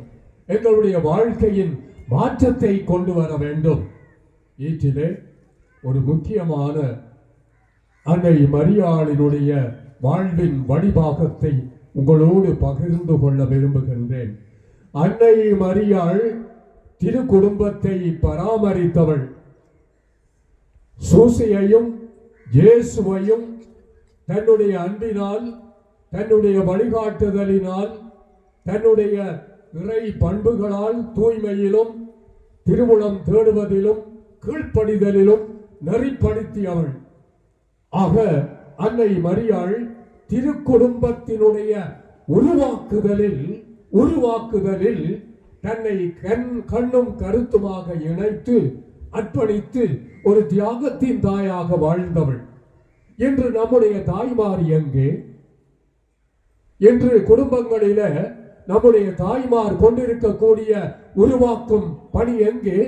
[SPEAKER 5] எங்களுடைய வாழ்க்கையின் மாற்றத்தை கொண்டு வர வேண்டும். ஈற்றிலே ஒரு முக்கியமான அன்னை மரியாளினுடைய வாழ்வின் வழிபாகத்தை உங்களோடு பகிர்ந்து கொள்ள விரும்புகின்றேன். அன்னை மரியாள் திரு குடும்பத்தை பராமரித்தவள். சூசையையும் இயேசுவையும் தன்னுடைய அன்பினால், தன்னுடைய வழிகாட்டுதலினால், தன்னுடைய இறை பண்புகளால் தூய்மையிலும் திருவுளம் தேடுவதிலும் கீழ்ப்படிதலிலும் நெறிப்படுத்தியவள். ஆக அன்னை மரியாள் திருக்குடும்பத்தினுடைய உருவாக்குதலில் தன்னை கண்ணும் கருத்துமாக இணைத்து அர்ப்பணித்து ஒரு தியாகத்தின் தாயாக வாழ்ந்தவள். இன்று நம்முடைய தாய்மார் எங்கே? இன்று குடும்பங்களில நம்முடைய தாய்மார் கொண்டிருக்கக்கூடிய உருவாக்கும் பணி எங்கே?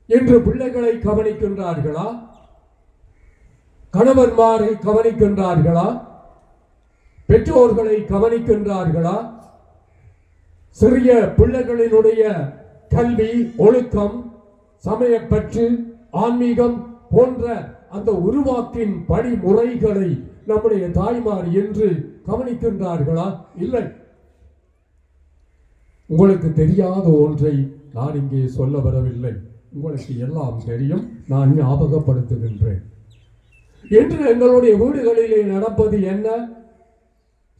[SPEAKER 5] இன்று பிள்ளைகளை கவனிக்கின்றார்களா? கணவன்மாரை கவனிக்கின்றார்களா? பெற்றோர்களை கவனிக்கின்றார்களா? சிறிய பிள்ளைகளினுடைய கல்வி, ஒழுக்கம், சமயப்பற்று, ஆன்மீகம் போன்ற அந்த உருவாக்கின் படிமுறைகளை நம்முடைய தாய்மார் என்று கவனிக்கின்றார்களா? இல்லை. உங்களுக்கு தெரியாத ஒன்றை நான் இங்கே சொல்ல வரவில்லை. உங்களுக்கு எல்லாம் தெரியும். நான் ஞாபகப்படுத்துகின்றேன். இன்று எங்களுடைய வீடுகளிலே நடப்பது என்ன?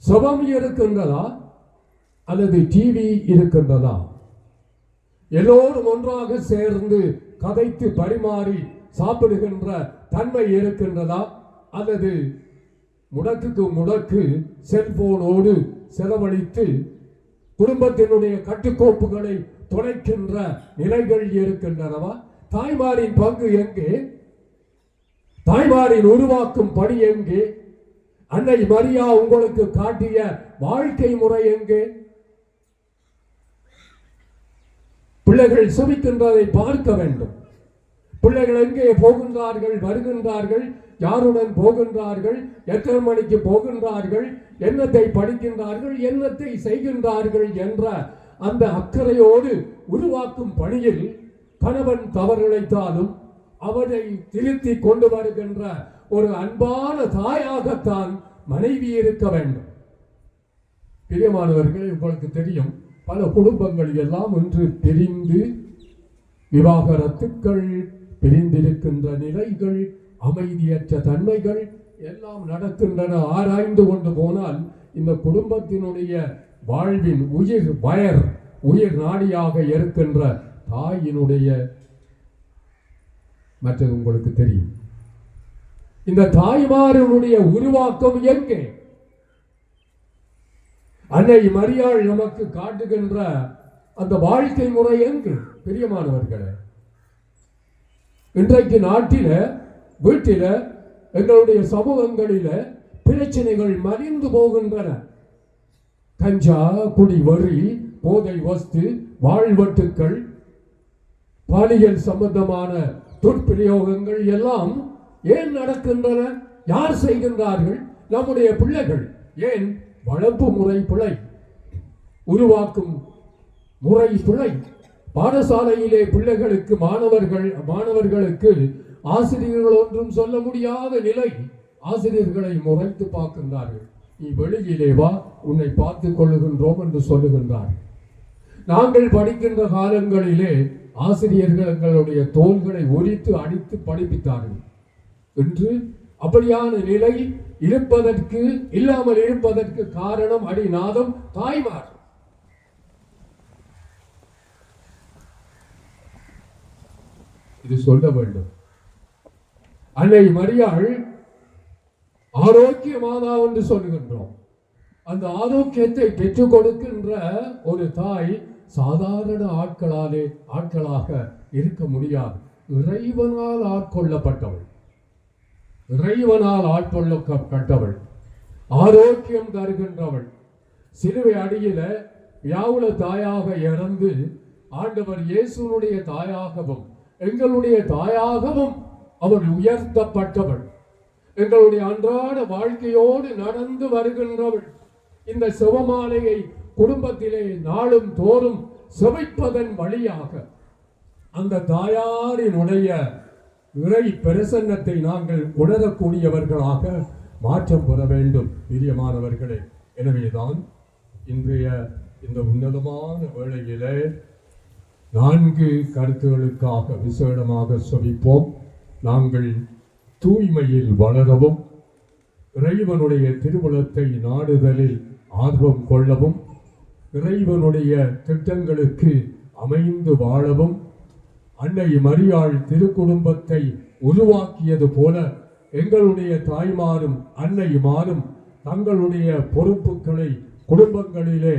[SPEAKER 5] சுபம் இருக்கின்றதா அல்லது டிவி இருக்கின்றதா? எல்லோரும் ஒன்றாக சேர்ந்து கதைத்து பரிமாறி சாப்பிடுகின்ற தன்மை இருக்கின்றதா அல்லது முடக்குக்கு முடக்கு செல்போனோடு செலவழித்து குடும்பத்தினுடைய கட்டுக்கோப்புகளை தொலைக்கின்ற நிலைகள் இருக்கின்றனவா? தாய்மாரின் பங்கு எங்கே? தாய்மாரின் உருவாக்கும் பணி எங்கே? அன்னை மரியா உங்களுக்கு காட்டிய வாழ்க்கை முறை எங்கே? பிள்ளைகள் சுமிக்கின்றதை பார்க்க வேண்டும். பிள்ளைகள் எங்கே போகின்றார்கள், வருகின்றார்கள், யாருடன் போகின்றார்கள், எத்தனை மணிக்கு போகின்றார்கள், என்னத்தை படிக்கின்றார்கள், என்னத்தை செய்கின்றார்கள் என்ற அந்த அக்கறையோடு உருவாக்கும் பணியில் கணவன் தவறிழைத்தாலும் அவனை திருத்தி கொண்டு வருகின்ற ஒரு அன்பான தாயாகத்தான் மனைவி இருக்க வேண்டும். பிரியமானவர்களே, உங்களுக்கு தெரியும், பல குடும்பங்கள் எல்லாம் இன்று பிரிந்து விவாகரத்துக்கள், பிரிந்திருக்கின்ற நிலைகள், அமைதியற்ற தன்மைகள் எல்லாம் நடக்கின்றன. ஆராய்ந்து கொண்டு போனால் இந்த குடும்பத்தினுடைய வாழ்வின் உயிர் நாடியாக இருக்கின்ற தாயினுடைய மற்றது உங்களுக்கு தெரியும். இந்த தாய்மாரனுடைய உருவாக்கம் எங்கே? அன்னை மரியாள் நமக்கு காட்டுகின்ற அந்த வாழ்க்கை முறை எங்கே? பிரியமானவர்களே, இன்றைக்கு நாட்டில, வீட்டில, எங்களுடைய சமூகங்களில பிரச்சனைகள் மலிந்து போகின்றன. கஞ்சா, குடி, வரி, போதை வஸ்து, வாழ்வட்டுக்கள், பாலியல் சம்பந்தமான துர்பிரயோகங்கள் எல்லாம் ஏன் நடக்கின்றன? யார் செய்கின்றார்கள்? நம்முடைய பிள்ளைகள். ஏன்? வளர்ப்பு முறை பிழை, உருவாக்கும் முறை பிழை. பாடசாலையிலே பிள்ளைகளுக்கு மாணவர்களுக்கு ஆசிரியர்கள் ஒன்றும் சொல்ல முடியாத நிலை. ஆசிரியர்களை முறைத்து பார்க்கின்றார்கள். நீ வெளியிலே வா, உன்னை பார்த்துக் கொள்ளுகின்றோம் என்று சொல்லுகின்றார். நாங்கள் படிக்கின்ற காலங்களிலே ஆசிரியர்கள் எங்களுடைய தோள்களை உரித்து அடித்து படிப்பித்தார்கள். இன்று அப்படியான நிலை இல்லாமல் இருப்பதற்கு காரணம் அடிநாதம் தாய்மார். இது சொல்ல வேண்டும். அன்னை மரியாள் ஆரோக்கிய மாதா என்று சொல்லுகின்றோம். அந்த ஆரோக்கியத்தை பெற்றுக் கொடுக்கின்ற ஒரு தாய் சாதாரண ஆட்களாக இருக்க முடியாது. இறைவனால் ஆட்கொள்ளப்பட்டவள், ஆரோக்கியம் தருகின்றவள். சிலுவை அடியில வியாவுல தாயாக இறந்து ஆண்டவர் இயேசுனுடைய தாயாகவும் எங்களுடைய தாயாகவும் அவள் உயர்த்தப்பட்டவள். எங்களுடைய அன்றாட வாழ்க்கையோடு நடந்து வருகின்றவள். இந்த செவமாலையை குடும்பத்திலே நாளும் தோறும் செவைப்பதன் வழியாக அந்த தாயாரினுடைய இறை பிரசன்னத்தை நாங்கள் உணரக்கூடியவர்களாக மாற்றம் பெற வேண்டும். பிரியமானவர்களே, எனவேதான் இன்றைய இந்த உன்னதமான வேளையிலே 4 கருத்துகளுக்காக விசேடமாக செபிப்போம். நாங்கள் தூய்மையில் வளரவும், இறைவனுடைய திருவுளத்தை நாடுதலில் ஆர்வம் கொள்ளவும், இறைவனுடைய திட்டங்களுக்கு அமைந்து வாழவும், அன்னை மரியாள் திருக்குடும்பத்தை உருவாக்கியது போல எங்களுடைய தாய்மாரும் அன்னைமாரும் தங்களுடைய பொறுப்புகளை குடும்பங்களிலே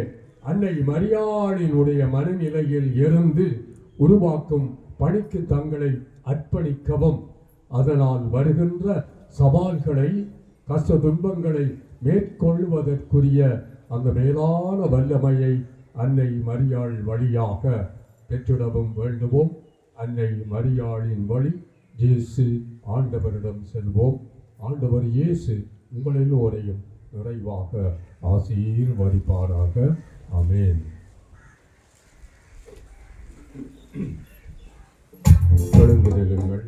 [SPEAKER 5] அன்னை மரியாளினுடைய மனநிலையில் இருந்து உருவாக்கும் பணிக்கு தங்களை அர்ப்பணிக்கவும், அதனால் வருகின்ற சவால்களை, கஷ்ட துன்பங்களை மேற்கொள்வதற்குரிய அந்த மேலான வல்லமையை அன்னை மரியாள் வழியாக பெற்றிடவும் வேண்டுவோம். அன்னை மரியாளின் வழி இயேசு ஆண்டவரிடம் செல்வோம். ஆண்டவர் இயேசு உங்கள் எல்லோரையும் நிறைவாக ஆசீர்வதிப்பாராக. ஆமென். எழுந்து நில்லுங்கள்.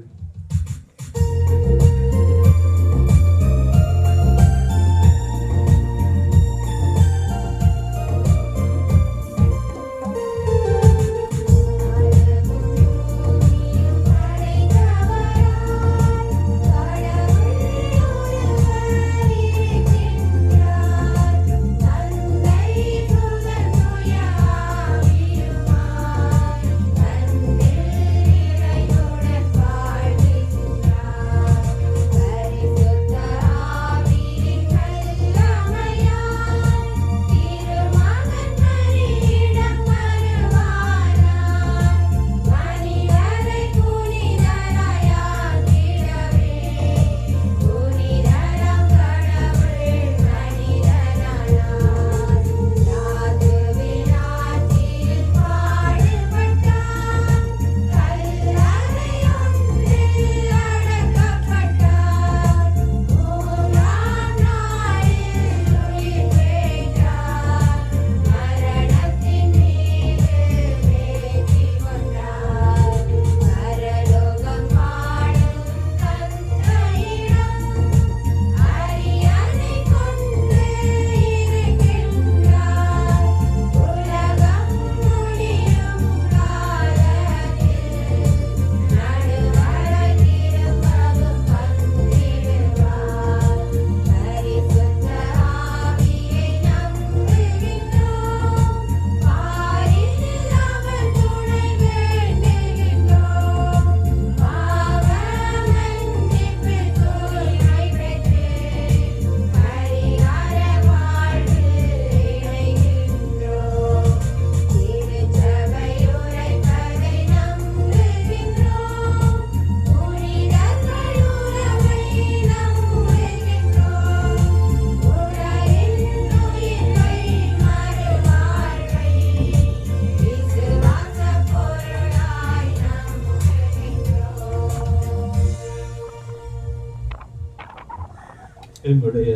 [SPEAKER 2] எங்களுடைய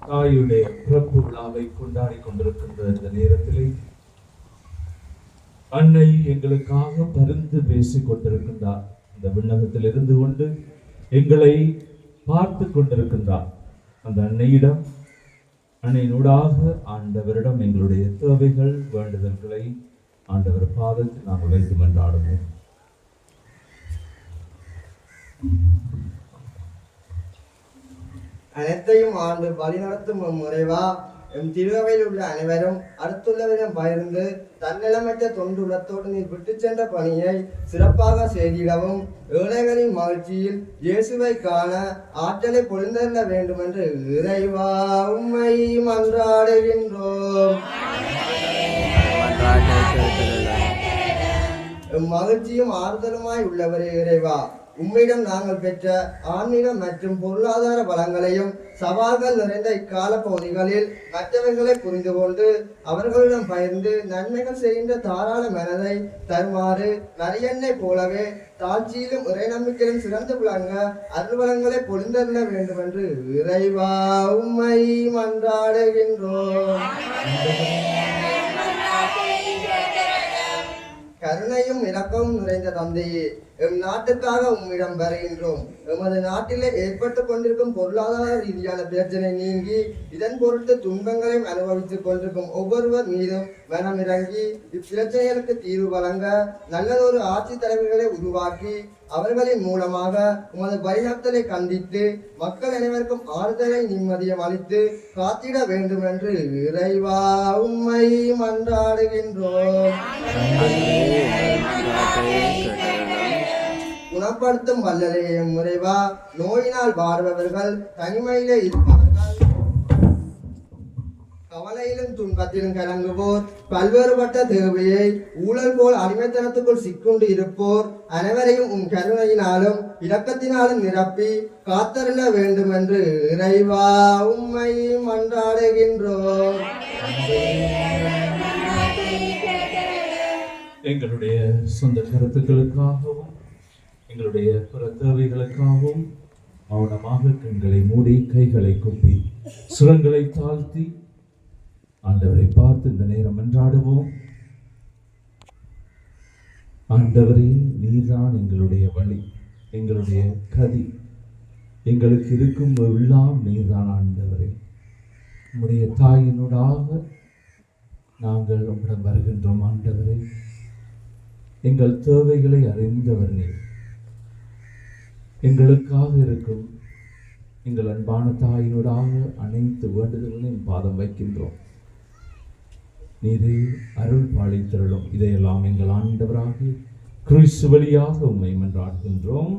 [SPEAKER 2] தாயுடைய பிறப்பு விழாவை கொண்டாடி கொண்டிருக்கின்ற இந்த நேரத்திலே அன்னை எங்களுக்காக பரிந்து பேசிக் கொண்டிருக்கின்றார். இந்த விண்ணகத்தில் இருந்து கொண்டு எங்களை பார்த்து கொண்டிருக்கின்றார். அந்த அன்னையிடம், அன்னையினூடாக ஆண்டவரிடம் எங்களுடைய தேவைகள், வேண்டுதல்களை ஆண்டவர் பாதத்தில் நாங்கள் வைத்து மன்றாடுவோம்.
[SPEAKER 6] அனைத்தையும் ஆண்டு வழிநடத்தும் முறைவா எம் திருவையில் உள்ள அனைவரும் அடுத்துள்ளவரிடம் பகிர்ந்து தன்னலமற்ற தொண்டுள்ளத்தோடு நீ விட்டு சென்ற பணியை சிறப்பாக செய்திடவும் ஏழைகளின் மகிழ்ச்சியில் இயேசுவை காண ஆற்றலை பொழிந்தள்ள வேண்டும் என்று இறைவா உம்மை மன்றாடுகின்றோம். மகிழ்ச்சியும் ஆறுதலுமாய் உள்ளவரே இறைவா, உம்மிடம் நாங்கள் பெற்ற ஆன்மீக மற்றும் பொருளாதார வளங்களையும் சவால்கள் நிறைந்த இக்கால பகுதிகளில் மற்றவர்களை புரிந்து கொண்டு அவர்களிடம் பகிர்ந்து நன்மைகள் செய்கின்ற தாராள மனதை தருமாறு நரியெண்ணை போலவே தாழ்ச்சியிலும் இறை நம்பிக்கையிலும் சிறந்து விளங்க அருள்வளங்களை பொழிந்தருள வேண்டும் என்று இறைவா உம்மை மன்றாடுகின்றோம். கருணையும் இரக்கமும் நிறைந்த தந்தையே, எம் நாட்டுக்காக உம்மிடம் வருகின்றோம். எமது நாட்டிலே ஏற்பட்டு கொண்டிருக்கும் பொருளாதார ரீதியான பிரச்சனை நீங்கி இதன் பொருட்டு துன்பங்களையும் அனுபவித்துக் கொண்டிருக்கும் ஒவ்வொருவர் மீதும் மனமிறங்கி இப்பிரச்சனைகளுக்கு தீர்வு வழங்க நல்லதொரு ஆட்சி தலைவர்களை உருவாக்கி அவர்களின் மூலமாக உமது வழிநடத்தலை கண்டித்து மக்கள் அனைவருக்கும் ஆறுதலை நிம்மதியம் அளித்து காத்திட வேண்டும் என்று இறைவா உம்மை மன்றாடுகின்றோம். குணப்படுத்தும் வல்லலையும் முறைவா நோயினால் வாடுபவர்கள், தனிமையிலே இருப்பவர்கள், கவலையிலும் துன்பத்திலும் கலங்குவோர், பல்வேறுபட்ட தேவையை ஊழல் போல் அடிமைத்தனத்துக்குள் சிக்குண்டு இருப்போர் அனைவரையும் உன் கருணையினாலும் இரக்கத்தினாலும் நிரப்பி காத்தருள வேண்டும் என்று இறைவா உம்மை மன்றாடுகின்றோம்.
[SPEAKER 2] எங்களுடைய சொந்த கருத்துக்களுக்காகவும் எங்களுடைய பிற தேவைகளுக்காகவும் மௌனமாக கண்களை மூடி கைகளை குப்பி சுரங்களை தாழ்த்தி ஆண்டவரை பார்த்து இந்த நேரம் மன்றாடுவோம். ஆண்டவரே, நீர்தான் எங்களுடைய வழி, எங்களுடைய கதி, எங்களுக்கு இருக்கும் எல்லாம் நீர்தான். ஆண்டவரே, உம்முடைய தாயினூடாக நாங்கள் உம்மிடம் வருகின்றோம். ஆண்டவரே, எங்கள் தேவைகளை அறிந்தவர் நீர். எங்களுக்காக இருக்கும் எங்கள் அன்பான தாயினூடாக அனைத்து வேண்டுதல்களையும் பாதம் வைக்கின்றோம். நீரே அருள் பாலித்தருளும். இதையெல்லாம் எங்கள் ஆண்டவராகி கிறிஸ்து வழியாக உம்மை மன்றாடுகின்றோம்.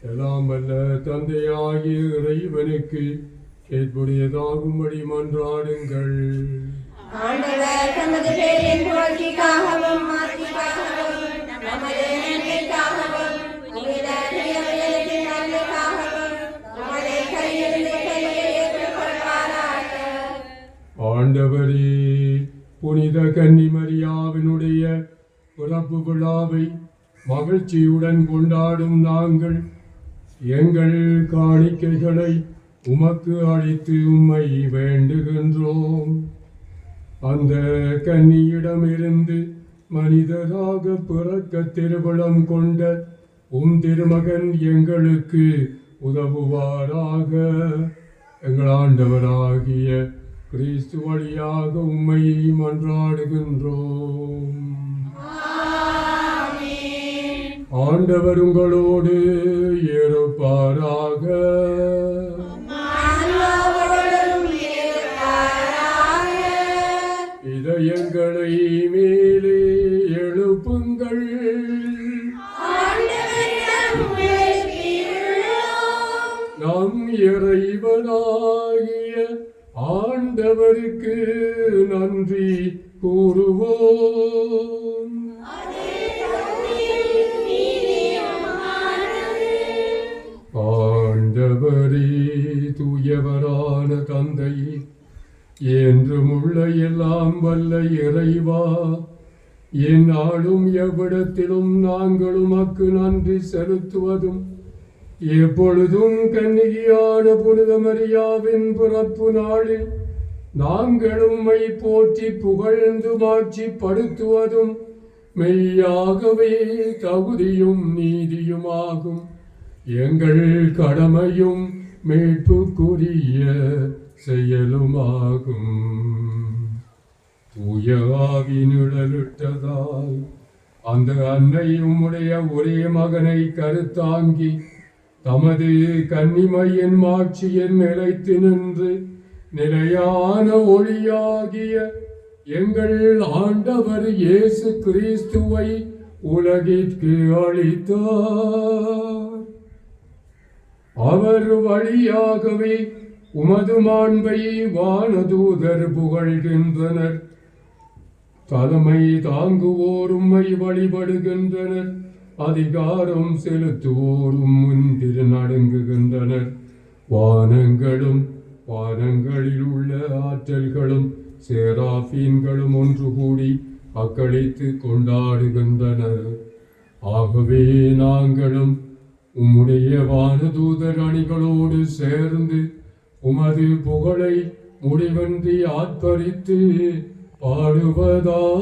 [SPEAKER 5] எல்லாம் வல்ல தந்தையாகிய இறைவனுக்கு ஏற்புடையதாகும்படி மன்றாடுங்கள்.
[SPEAKER 1] ஆண்டவர் தமது பேரின் புகழ்ச்சிக்காகவும் மாட்சிக்காகவும் நமது நன்மைக்காகவும் புனித திருவிழாவின் நன்மைக்காகவும் நமது கையிலிருந்து கையை ஏற்றுக்கொள்வாராக.
[SPEAKER 5] ஆண்டவரே, புனித கன்னிமரியாவினுடைய பிறப்பு விழாவை மகிழ்ச்சியுடன் கொண்டாடும் நாங்கள் எங்கள் காணிக்கைகளை உமக்கு அளித்து உம்மை வேண்டுகின்றோம். அந்த கன்னியிடமிருந்து மனிதராக பிறக்க திருவிழம் கொண்ட திருமகன் எங்களுக்கு உதவுவாராக. எங்கள் ஆண்டவராகிய கிறிஸ்து வழியாக உம்மை மன்றாடுகின்றோம். ஆண்டவர் உங்களோடு இருப்பாராக. இதயங்களை மேலே எழுப்புங்கள். நம் இறைவனாகிய ஆண்டவருக்கு நன்றி கூறுவோம். ஆண்டவரே, தூயவரான தந்தையே, என்றுமுள்ள எல்லாம் வல்ல இறைவா, எந்நாளும் எவ்விடத்திலும் நாங்கள் உமக்கு நன்றி செலுத்துவதும் எப்பொழுதும் கன்னிகையான புனித மரியாவின் பிறப்பு நாளில் நாங்கள் உம்மை போற்றி புகழ்ந்து மாட்சிப்படுத்துவதும் மெய்யாகவே தகுதியும் நீதியுமாகும். எங்கள் கடமையும் மீட்புக்குரிய செயலுமாகும். தூய ஆவி நிழலிட்டதால் அந்த அன்னை உம்முடைய ஒரே மகனை கருத்தாங்கி தமது கன்னிமையின் மாட்சியில் நிலைத்து நின்று நிலையான ஒளியாகிய எங்கள் ஆண்டவர் இயேசு கிறிஸ்துவை உலகிற்கு அளித்தார். அவர் வழியாகவே உமது மாண்பை வானதூதர் புகழ்கின்றனர். தலைமை தாங்குவோர் உம்மை வழிபடுகின்றனர். அதிகாரம் செலுத்துவோரும் முன்திரு நடுங்குகின்றனர். வானங்களும் வானங்களில் உள்ள ஆற்றல்களும் சேராபீன்களும் ஒன்று கூடி அக்களித்து கொண்டாடுகின்றனர். ஆகவே நாங்களும் உம்முடைய வானதூதர் அணிகளோடு சேர்ந்து உமது புகழை முடிவன்றி ஆர்ப்பரித்து பாடுவதாவது.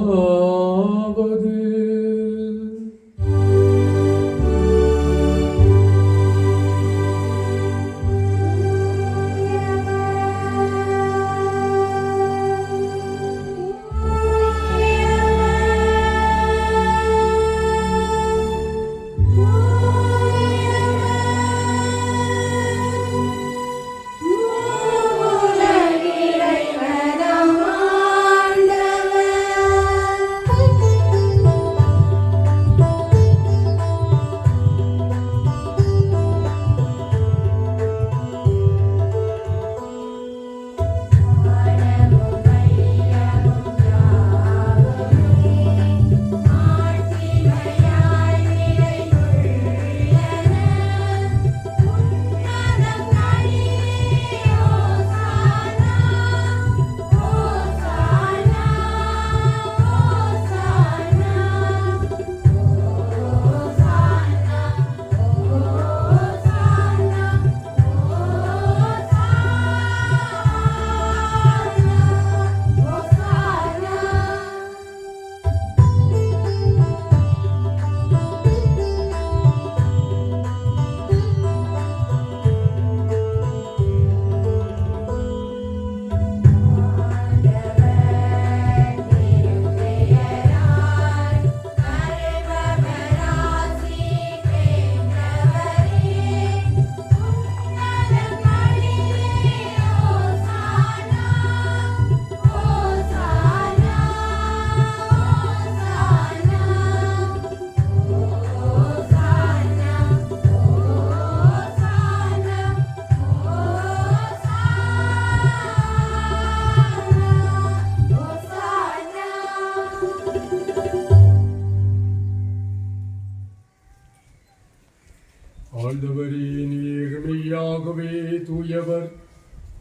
[SPEAKER 5] ஆண்டவரே, நீர் மெய்யாகவே தூயவர்,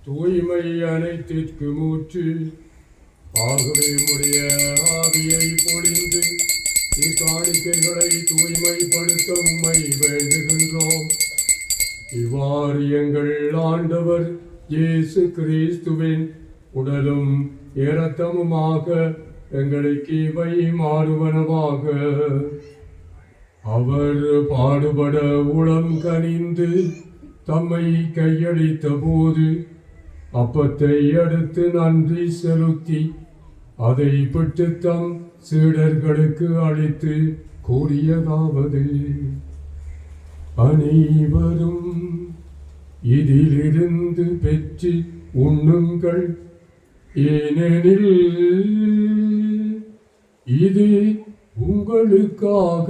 [SPEAKER 5] தூய்மை அனைத்திற்கு மூச்சு. ஆகவே உடைய ஆவியை பொழிந்து இக்காணிக்கைகளை தூய்மைப்படுத்த உம்மை வேண்டுகின்றோம். இவ்வாறு எங்கள் ஆண்டவர் இயேசு கிறிஸ்துவின் உடலும் இரத்தமுமாக எங்களுக்கு இவை மாறுவனவாக. அவர் பாடுபட உளம் கனிந்து தம்மை கையளித்த போது அப்பத்தை அடுத்து நன்றி செலுத்தி அதை பிட்டு தம் சீடர்களுக்கு அளித்து கூறியதாவது: அனைவரும் இதிலிருந்து பெற்று உண்ணுங்கள், ஏனெனில் இது உங்களுக்காக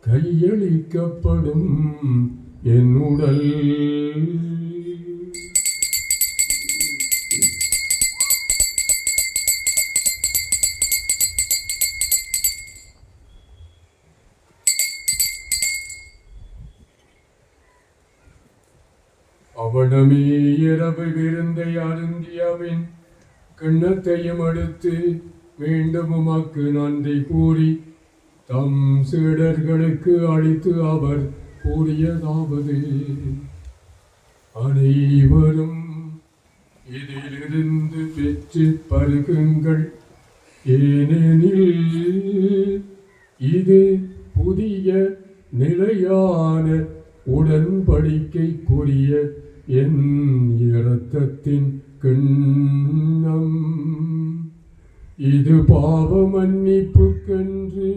[SPEAKER 5] கையளிக்கப்படும் என் உடல். அவனமே இரவு விருந்தை அருந்தியவின் கிண்ணத்தையும் எடுத்து மீண்டும் உமக்கு நன்றி கூறி தம் சீடர்களுக்கு அளித்து அவர் கூறியதாவது: அனைவரும் இதிலிருந்து பெற்று பருகுங்கள், ஏனெனில் இது புதிய நிலையான உடன்படிக்கைக்குரிய என் இரத்தத்தின் கிண்ணம். இது பாவ மன்னிப்புக்கென்று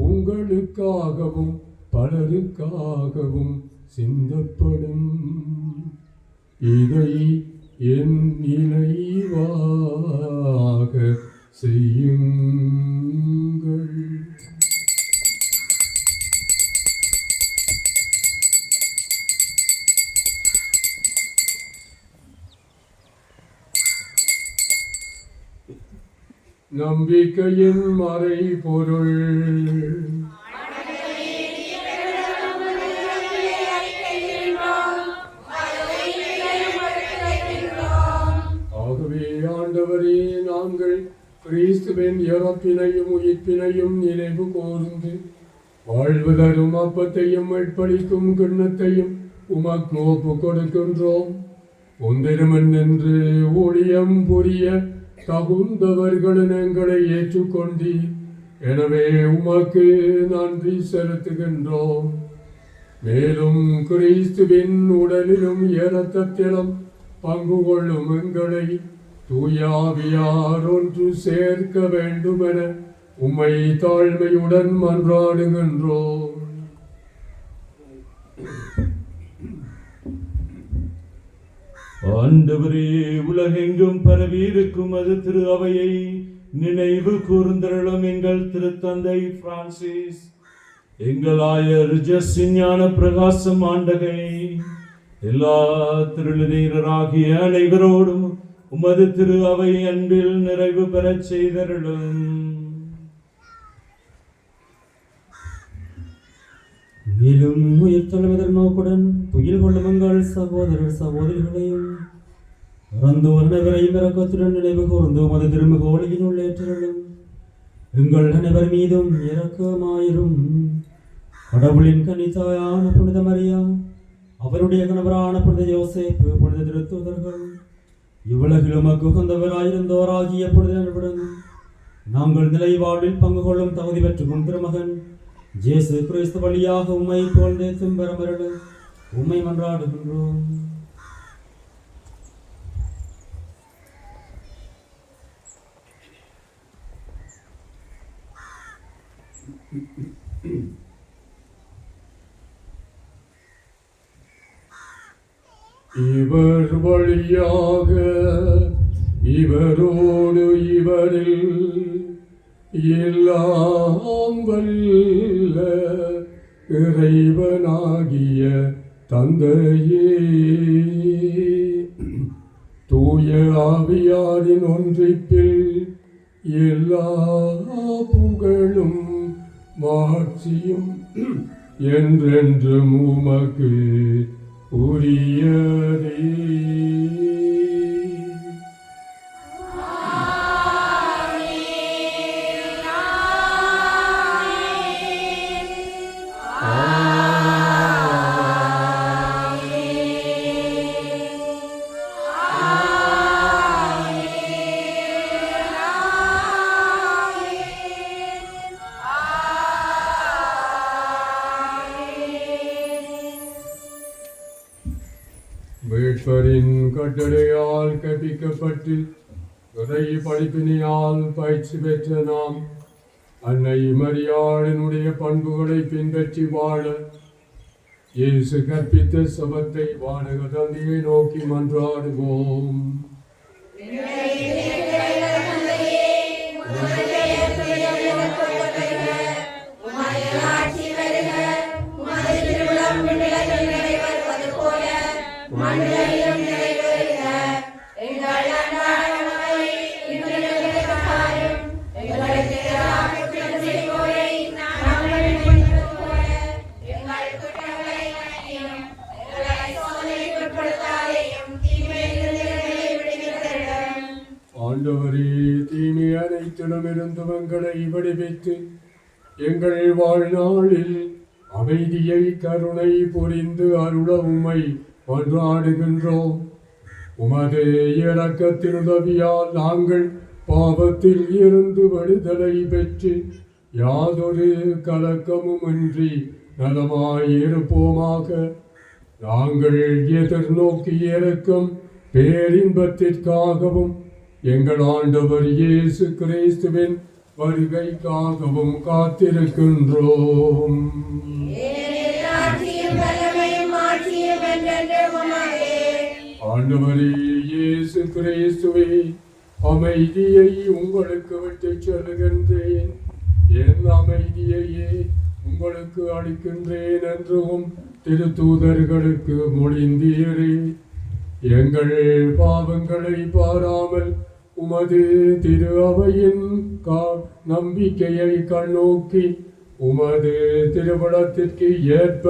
[SPEAKER 5] உங்களுக்காகவும் பலருக்காகவும் சிந்தப்படும். இதை என் நினைவாக செய்யுங்கள். நம்பிக்கையின் மறை பொருள். ஆகவே ஆண்டவரே, நாங்கள் கிறிஸ்துவின் இறப்பினையும் உயிர்ப்பினையும் நினைவு கூர்ந்து வாழ்வு தரும் அப்பத்தையும் மீட்பளிக்கும் கிண்ணத்தையும் உமக்கு ஒப்புக் கொடுக்கின்றோம். உந்திரமன் என்று ஊழியம் புரிய தகுந்தவர்களின் எங்களை ஏற்றுக்கொண்டீர். எனவே உமக்கு நன்றி செலுத்துகின்றோம். மேலும் கிறிஸ்துவின் உடலிலும் இரத்தத்திலும் பங்கு கொள்ளும் எங்களை தூயாவியார் ஒன்று சேர்க்க வேண்டுமென உம்மை தாழ்மையுடன் மன்றாடுகின்றோம்.
[SPEAKER 2] ஆண்டவரே, உலகெங்கும் பரவியிருக்கும் அது திரு அவையை நினைவு கூர்ந்தருளும். எங்கள் திருத்தந்தை பிரான்சிஸ், எங்கள் ஆயர் ஞான பிரகாசம் ஆண்டகை, எல்லா திருநிலையராகிய அனைவரோடும் உமது திரு அவை அன்பில் நிறைவு பெறச் செய்தருளும்.
[SPEAKER 7] மேலும் உயிர் தலைவர் நோக்குடன் துயில் கொள்ளும் எங்கள் சகோதரர் சகோதரிகளையும் இறந்தோர் அனைவரையும் இரக்கத்துடன் நினைவு கூர்ந்து உமது திருமுக ஒளியின் உள்ளேற்றலும். எங்கள் அனைவர் மீதும் இரக்கமாயிரும். கடவுளின் கன்னித்தாயான புனித மரியா, அவருடைய கணவரான புனித யோசேப்பு, புனித திருத்தூதர்கள், இவ்வுலகில் உமக்கு உகந்தவராயிருந்தோராகிய புனிதர்களுடன் நாங்கள் நிலை வாழ்வில் பங்கு கொள்ளும் தகுதி பெற்றுக்கும் திருமகன் இயேசு கிறிஸ்து வழியாக உம்மை புகழ்ந்தேத்தும் பெறமருள உம்மை மன்றாடுகின்றோம்.
[SPEAKER 5] இவர் வழியாக இவரோடு இவரில் எல்லாம் வல்ல இறைவனாகிய தந்தையே, தூய ஆவியாரின் ஒன்றிப்பில் எல்லா புகழும் மாட்சியும்
[SPEAKER 2] என்றென்றும் உமக்கு உரியதே. வேட்பரின் கட்டளையால் கற்பிக்கப்பட்டு இறை படிப்பினையால் பயிற்சி பெற்ற நாம் அன்னை மரியாளினுடைய பண்புகளை பின்பற்றி வாழ இயேசு கற்பித்த சபத்தை வானக தந்தையை நோக்கி மன்றாடுவோம். ஆண்டவரே, தீமை அனைத்திடமிருந்து எங்களை விடுவித்து எங்கள் வாழ்நாளில் அமைதியை கருணை புரிந்து அருள உம்மை மன்றாடுகின்றோம். உமது இரக்கத்தின் உதவியால் நாங்கள் பாவத்தில் இருந்து விடுதலை பெற்று யாதொரு கலக்கமுமின்றி நலமாயிருப்போமாக. நாங்கள் எதிர்நோக்கி இருக்கும் பேரின்பத்திற்காகவும் எங்கள் ஆண்டவர் இயேசு கிறிஸ்துவின் வருகைக்காகவும் காத்திருக்கின்றோம். ஆண்டவரே இயேசு கிறிஸ்துவே, அமைதியை உங்களுக்கு விட்டுச் செல்கின்றேன், என் அமைதியையே உங்களுக்கு அளிக்கின்றேன் என்றும் திருத்தூதர்களுக்கு மொழிந்தீரே. எங்கள் பாவங்களை பாராமல் உமது திரு அவையின் நம்பிக்கையை கண்ணோக்கி உமது திருவிழத்திற்கு ஏற்ப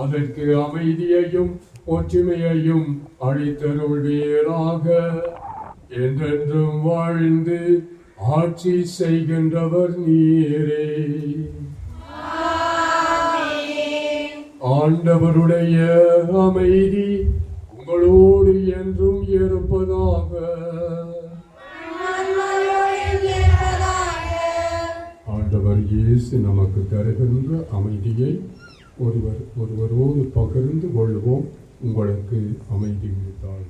[SPEAKER 2] அதற்கு அமைதியையும் ஒற்றுமையையும் அளித்தருள்வீராக. என்றென்றும் வாழ்ந்து ஆட்சி செய்கின்றவர் நீரே. ஆண்டவருடைய அமைதி உங்களோடு என்றும் இருப்பதாக. ஆண்டவர் இயேசு நமக்கு தருகின்ற அமைதியை ஒருவரோடு பகிர்ந்து கொள்வோம். உங்களுக்கு அமைதி உண்டாகும்.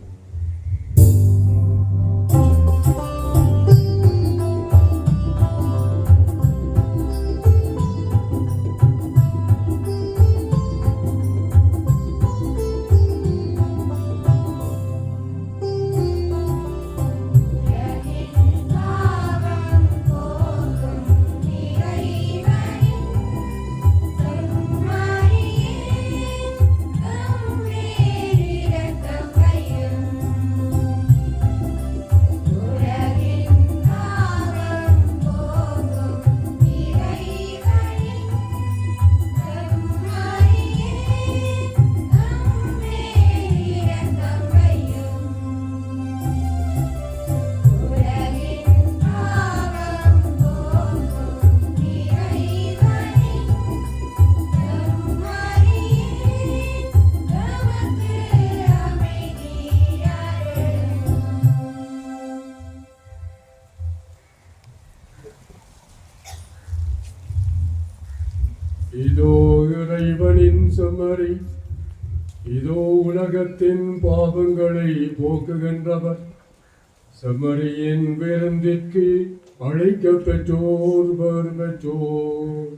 [SPEAKER 2] இதோ இறைவனின் செம்மறி, இதோ உலகத்தின் பாவங்களை போக்குகின்றவர். செம்மறியின் விருந்திற்கு அழைக்கப் பெற்றோர் பேறு பெற்றோர்.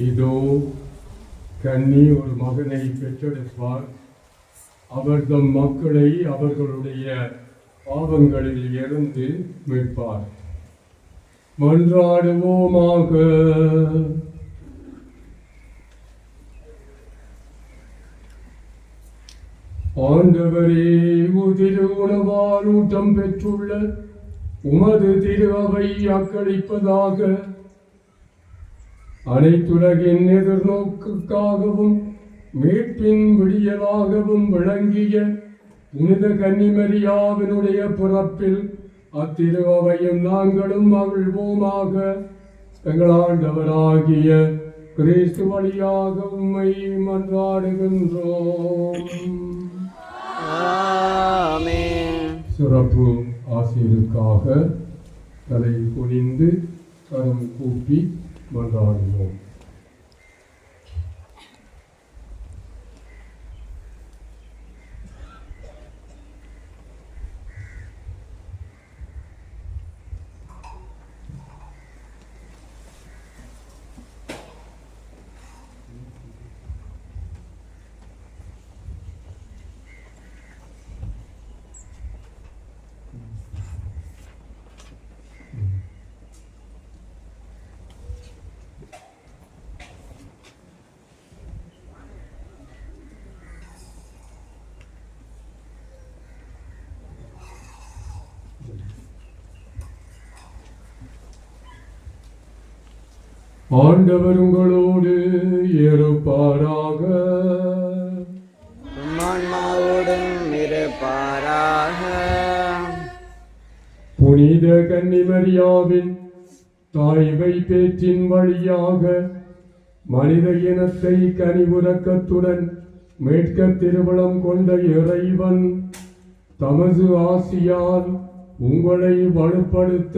[SPEAKER 5] இதோ கன்னி ஒரு மகனை பெற்றெடுப்பார், அவர் தம் மக்களை அவர்களுடைய பாவங்களில் இருந்து மீட்பார். மன்றாடுவோமாக. ஆண்டவரே, திரு உணவால் ஊட்டம் பெற்றுள்ள உமது திரு அவை அக்களிப்பதாக. அனைத்துலகின் எதிர்நோக்குக்காகவும் மீட்பின் விடியலாகவும் விளங்கிய புனித கன்னிமரியாவினுடைய பிறப்பில் அத்திரு அவையும் நாங்களும் மகிழ்வோமாக. எங்கள் ஆண்டவராகிய கிறிஸ்து வழியாக உம்மை மன்றாடுகின்றோம். சிறப்பு ஆசிரியருக்காக தலை குனிந்து கரம் கூப்பி மன்றாடுவோம். ஆண்டவர் உங்களோடு இருப்பாராக. புனித கன்னிமரியாவின் தாய்மை பேற்றின் வழியாக மனித இனத்தை கனிவுரக்கத்துடன் மீட்க திருவுளம் கொண்ட இறைவன் தமது ஆசியால் உங்களை வலுப்படுத்த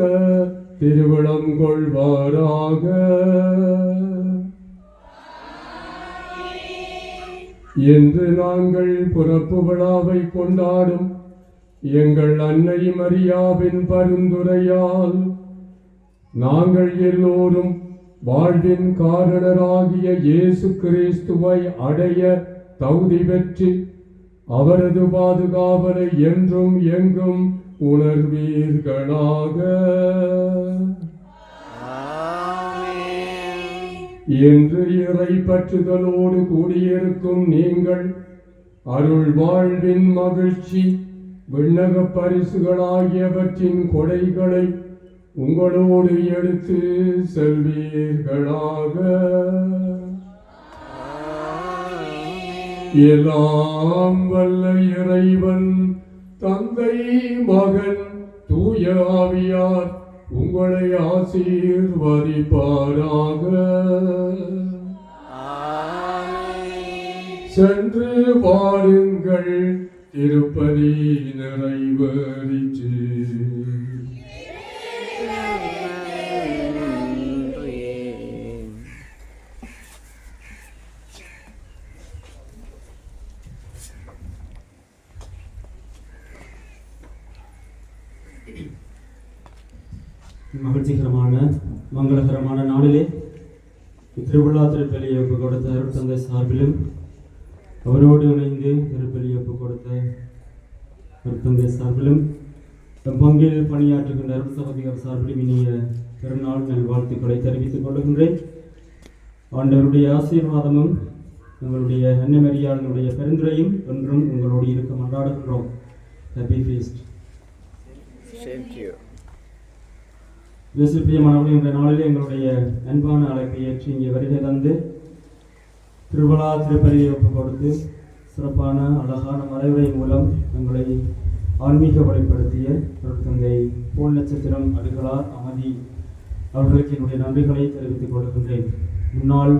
[SPEAKER 5] திருவிழம் கொள்வாராக. என்று நாங்கள் பிறப்பு விழாவை கொண்டாடும் எங்கள் அன்னை மரியாவின் பரிந்துரையால் நாங்கள் எல்லோரும் வாழ்வின் காரணராகிய இயேசு கிறிஸ்துவை அடைய தகுதி பெற்று அவரது பாதுகாவலை என்றும் எங்கும் உணர்வீர்களாக. என்று இறை பற்றுதலோடு கூடியிருக்கும் நீங்கள் அருள் வாழ்வின் மகிழ்ச்சி விண்ணக பரிசுகளாகியவற்றின் கொடைகளை உங்களோடு எடுத்து செல்வீர்களாக. எல்லாம் வல்ல இறைவன் தந்தை மகன் தூய ஆவியார் உங்களை ஆசீர்வதிப்பாராக. சென்று வாருங்கள், திருப்பலி நிறைவேறிற்று.
[SPEAKER 7] மகிழ்ச்சிகரமான மங்களகரமான நாளிலே திருவிழா திருப்பலியை ஒப்பு கொடுத்த அருட்தந்தை சார்பிலும் அவரோடு இணைந்து திருப்பலியை ஒப்பு கொடுத்த அருட்தந்தை சார்பிலும் பங்கில் பணியாற்றுகின்ற அருட் சகோதரிகள் சார்பிலும் இனிய பெருநாள் நல்வாழ்த்துக்களை தெரிவித்துக் கொள்கின்றேன். ஆண்டவருடைய ஆசீர்வாதமும் உங்களுடைய அன்னை மரியாளுடைய பரிந்துரையும் என்றும் உங்களோடு இருக்க மன்றாடுகின்றோம். Happy feast. பிரியமானவர்கள், இன்றைய நாளிலே எங்களுடைய அன்பான அழைப்பை ஏற்றி இங்கே வருகை தந்து திருவிழா திருப்பலியை ஒப்பு கொடுத்து சிறப்பான அழகான மறைவுரை மூலம் எங்களை ஆன்மீக வழிப்படுத்திய தந்தை போல் நட்சத்திரம் அடுகளார் அமதி அவர்களுக்கு என்னுடைய நன்றிகளை தெரிவித்துக் கொள்கின்றேன். முன்னாள்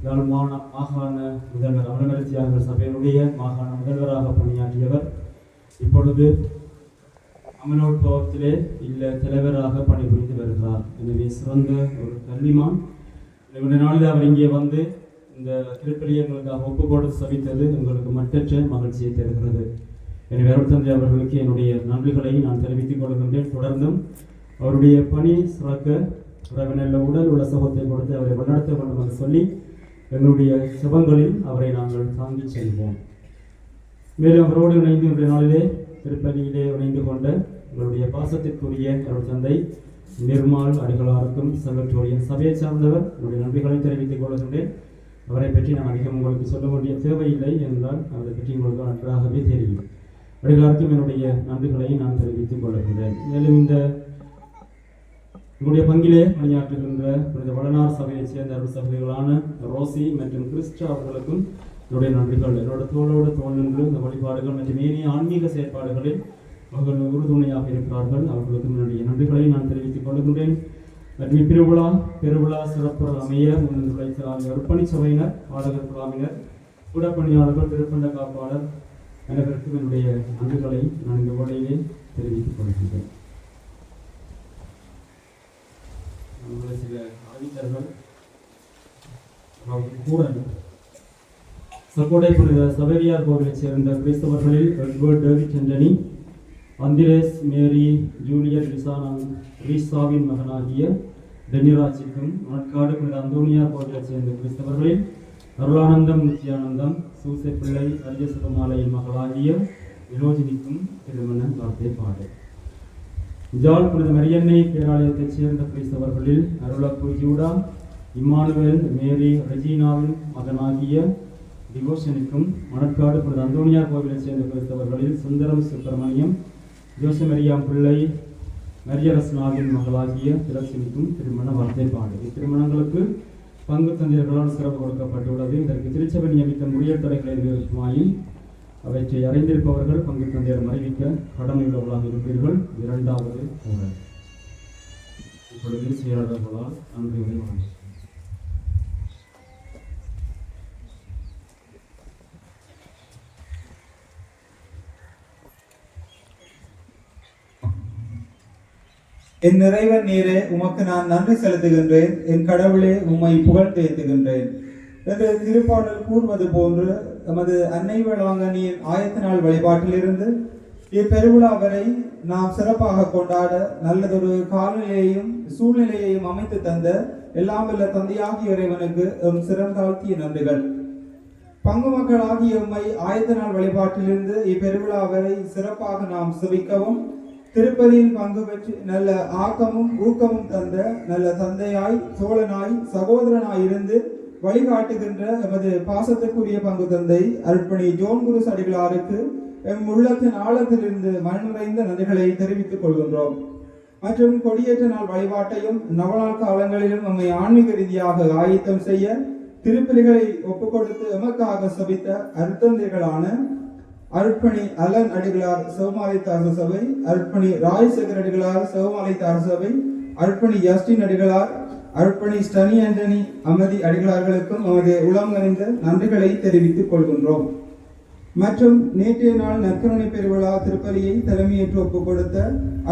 [SPEAKER 7] யாழ் மாகாண முதல்வர் அமலமரசியாளர்கள் சபையினுடைய மாகாண முதல்வராக பணியாற்றியவர் இப்பொழுது அமலோத்பவத்திலே இல்ல தலைவராக பணிபுரிந்து வருகிறார். எனவே சிறந்த ஒரு கல்விமான். இன்றைய நாளில் அவர் இங்கே வந்து இந்த திருப்பலியை எங்களுக்காக ஒப்புக்கொடு சவித்தது எங்களுக்கு மற்றற்ற மகிழ்ச்சியை தருகிறது. எனவே அருட்தந்தை அவர்களுக்கு என்னுடைய நன்றிகளை நான் தெரிவித்துக் கொள்கின்றேன். தொடர்ந்தும் அவருடைய பணி சிறக்க உறவினர்கள் உடல் உள்ள சுகத்தை கொடுத்து அவரை வழிநடத்த வேண்டும் என்று சொல்லி எங்களுடைய செபங்களில் அவரை நாங்கள் தாங்கி செல்வோம். மேலும் அவரோடு இணைந்து இன்றைய நாளிலே திருப்பதியிலே இணைந்து கொண்ட எங்களுடைய பாசத்திற்குரிய அவருடைய தந்தை நிர்மால் அடிகளாருக்கும் சங்கத்தோரியின் சபையை சார்ந்தவர் என்னுடைய நன்றிகளை தெரிவித்துக் கொள்கின்றேன். அவரை பற்றி நான் அதிகம் உங்களுக்கு சொல்ல வேண்டிய தேவையில்லை என்றால் அவரை பற்றி உங்களுக்கு நன்றாகவே தெரியும். அடிகளாருக்கும் என்னுடைய நன்றிகளை நான் தெரிவித்துக் கொள்கின்றேன். மேலும் இந்த என்னுடைய பங்கிலே பணியாற்றுகின்ற புனித வளனார் சபையைச் சேர்ந்த அருள் சகோதரிகளான ரோசி மற்றும் கிறிஸ்டா அவர்களுக்கும் என்னுடைய நன்றிகள். என்னோட தோளோடு தோல் நின்று இந்த வழிபாடுகள் மற்றும் ஏனைய ஆன்மீக செயற்பாடுகளில் அவர்கள் உறுதுணையாக இருக்கிறார்கள். அவர்களுக்கும் என்னுடைய நன்றிகளை நான் தெரிவித்துக் கொள்கின்றேன். மற்றும் பெருவிழா சிறப்பு அமைய முன்னிலைத்த அர்ப்பணி சபையினர், பாடகர் குழாமினர், கூடப்பணியாளர்கள், திருப்பண்ட காப்பாளர் அனைவருக்கும் என்னுடைய நன்றிகளை நான் இந்த வேளையிலே தெரிவித்துக் கொள்கின்றேன். சில அறிவித்தர்கள் கூறல் சகோடை புனித சவேரியார் கோவிலைச் சேர்ந்த கிறிஸ்தவர்களில் எட்வர்ட் டேவிட் ஆண்டனி, அந்திரேஸ் மேரி ஜூலியட் ரீசாவின் மகனாகிய டெனிராஜுக்கும், மணக்காடு புனித அந்தோனியார் கோவிலைச் சேர்ந்த கிறிஸ்தவர்களில் அருளானந்தம் நித்யானந்தம் சூசை பிள்ளை அரியசுகமாலையின் மகளாகிய வினோஜினிக்கும் திருமண வார்த்தை பாடு. ஜால் புனித மரியன்னை பேராலயத்தைச் சேர்ந்த கிறிஸ்தவர்களில் அருளப்பு ஜூடா, இம்மானுவேல் மேரி ரெஜினாவின் மகனாகிய டிவோஷனுக்கும், மணக்காடு புனித அந்தோனியார் கோவிலைச் சேர்ந்த கிறிஸ்தவர்களில் சுந்தரம் சுப்பிரமணியம், ஜோசமரியாம் பிள்ளை மரியரஸ்னாவின் மகளாகிய திலட்சுமிக்கும் திருமண வார்த்தை பாடு. இத்திருமணங்களுக்கு பங்கு தந்தையர்களால் சிறப்பு கொடுக்கப்பட்டுள்ளது. இதற்கு திருச்சபை நியமித்த முறையீடுகளை நிறைவேற்றுமாயின் அவற்றை அறிந்திருப்பவர்கள் பங்கு தந்தையர் அறிவிக்க கடமையுள்ளவர்களாக இருப்பீர்கள். இரண்டாவது கூறல். இப்பொழுது செயலாளர்களால் நன்றிகளை வழங்குகிறேன்.
[SPEAKER 3] என் இறைவன் நீரே, உமக்கு நான் நன்றி செலுத்துகின்றேன். என் கடவுளே, உம்மை புகழ்ந்தேத்துகின்றேன் என்று திருப்பாடல் கூறுவது போன்று எமது அன்னை வேளாங்கண்ணியின் ஆயத்த நாள் வழிபாட்டிலிருந்து இப்பெருவிழா வரை நாம் சிறப்பாக கொண்டாட நல்லதொரு காலநிலையையும் சூழ்நிலையையும் அமைத்து தந்த எல்லாம் வல்ல தந்தையாகிய இறைவனுக்கு எம் சிரம் தாழ்த்திய நன்றிகள். பங்கு மக்களாகிய உம்மை ஆயத்த நாள் வழிபாட்டிலிருந்து இப்பெருவிழா வரை சிறப்பாக நாம் சுவிக்கவும், திருப்பதியில் பங்கு பெற்று நல்ல ஆக்கமும் ஊக்கமும் தந்த நல்ல தந்தையாய், தோழனாய், சகோதரனாய் இருந்து வழிகாட்டுகின்ற எமது பாசத்துக்குரிய பங்கு தந்தை அர்ப்பணி ஜோன் குருஸ் அடிகளாருக்கு எம் உள்ளத்தின் ஆழத்திலிருந்து மனநிறைந்த நன்றிகளை தெரிவித்துக் கொள்கின்றோம். மற்றும் கொடியேற்ற நாள் வழிபாட்டையும் நவநாள் காலங்களிலும் நம்மை ஆன்மீக ரீதியாக ஆயத்தம் செய்ய திருப்பலிகளை ஒப்புக் கொடுத்து எமக்காக சபித்த அருத்தந்தைகளான அர்ப்பணி அலன் அடிகளார் சிவமாலைத்தார் சபை, அர்ப்பணி ராஜசேகர் அடிகளார் சிவமாலைத்தார் சபை, அர்ப்பணி யஸ்டின் அடிகளார், அர்ப்பணி ஸ்டனி ஆண்டனி அமதி அடிகளார்களுக்கும் நமது உளங்கணிந்த நன்றிகளை தெரிவித்துக் கொள்கின்றோம். மற்றும் நேற்றைய நாள் நற்கருணை பெருவிழா திருப்பலியை தலைமையேற்று ஒப்புக் கொடுத்த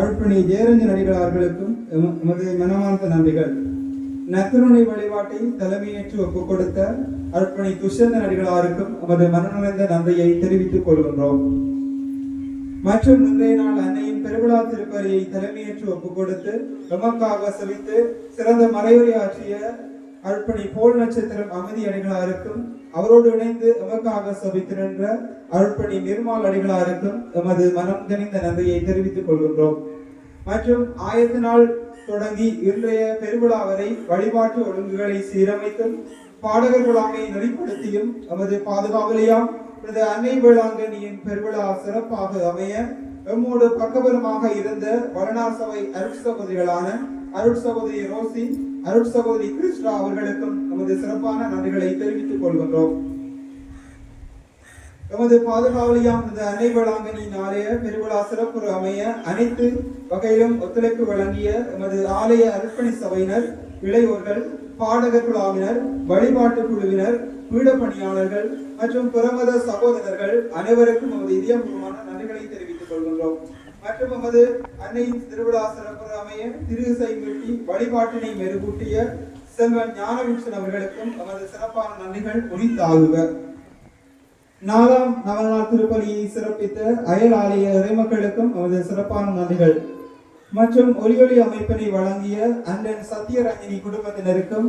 [SPEAKER 3] அர்ப்பணி ஜெயரஞ்சன் அடிகளார்களுக்கும் எமது மனமார்ந்த நன்றிகள். நற்கருணை வழிபாட்டை தலைமையேற்று ஒப்புக் கொடுத்த அர்ப்பணி துஷந்தன் அடிகளாருக்கும் நமது மனநிறைந்த நன்றியை தெரிவித்துக் கொள்கின்றோம். மற்றும் இன்றைய நாள் அன்னையின் பெருவிழா திருப்பலியை தலைமையேற்று ஒப்புக் கொடுத்து எமக்காக செவித்து சிறந்த மறைவுரை ஆற்றிய அர்ப்பணி போல் நட்சத்திரம் அமைதி அடிகளாருக்கும், அவரோடு இணைந்து எமக்காக செவித்திருந்த அர்ப்பணி நிர்மால் அடிகளாருக்கும் எமது மனம் கனிந்த நன்றியை தெரிவித்துக் கொள்கின்றோம். மற்றும் ஆயத்த நாள் தொடங்கி இன்றைய பெருவிழா வரை வழிபாட்டு ஒழுங்குகளை சீரமைத்தும் பாடகர் குழாமையை நெறிப்படுத்தியும் எமது பாதுகாவலையாம் அன்னை வேளாங்கண்ணியின் பெருவிழா சிறப்பாக அமைய எம்மோடு பக்கபலமாக இருந்த வளனார் சபை அருட்சகோதரிகளான அருட்சகோதரி ரோசி, அருட்சகோதரி கிறிஸ்டா அவர்களுக்கும் நமது சிறப்பான நன்றிகளை தெரிவித்துக் கொள்கின்றோம். எமது பாதுகாவலியாம் இந்த அன்னை வேளாங்கண்ணியின் ஆலய பெருவிழா சிறப்பு அமைய அனைத்து வகையிலும் ஒத்துழைப்பு வழங்கிய எமது ஆலய அர்ப்பணி சபையினர், இளையோர்கள், பாடகர் குழாவினர், வழிபாட்டு குழுவினர், பீட பணியாளர்கள் மற்றும் பிரமத சகோதரர்கள் அனைவருக்கும் நமது இதயபூர்வமான நன்றிகளை தெரிவித்துக் கொள்கின்றோம். மற்றும் நமது அன்னையின் திருவிழா சிறப்பு அமைய திரு இசை மீட்டி வழிபாட்டினை மெருகூட்டிய செல்வன் ஞானவிக்ஷன் அவர்களுக்கும் நமது சிறப்பான நன்றிகள் உரித்தாகுக. நாலாம் நவநாள் திருப்பலியை சிறப்பித்த அயல் ஆலய இறைமக்களுக்கும் நமது சிறப்பான நன்றிகள். மற்றும் ஒலி அமைப்பினை வழங்கிய அண்ணன் சத்யரஞ்சினி குடும்பத்தினருக்கும்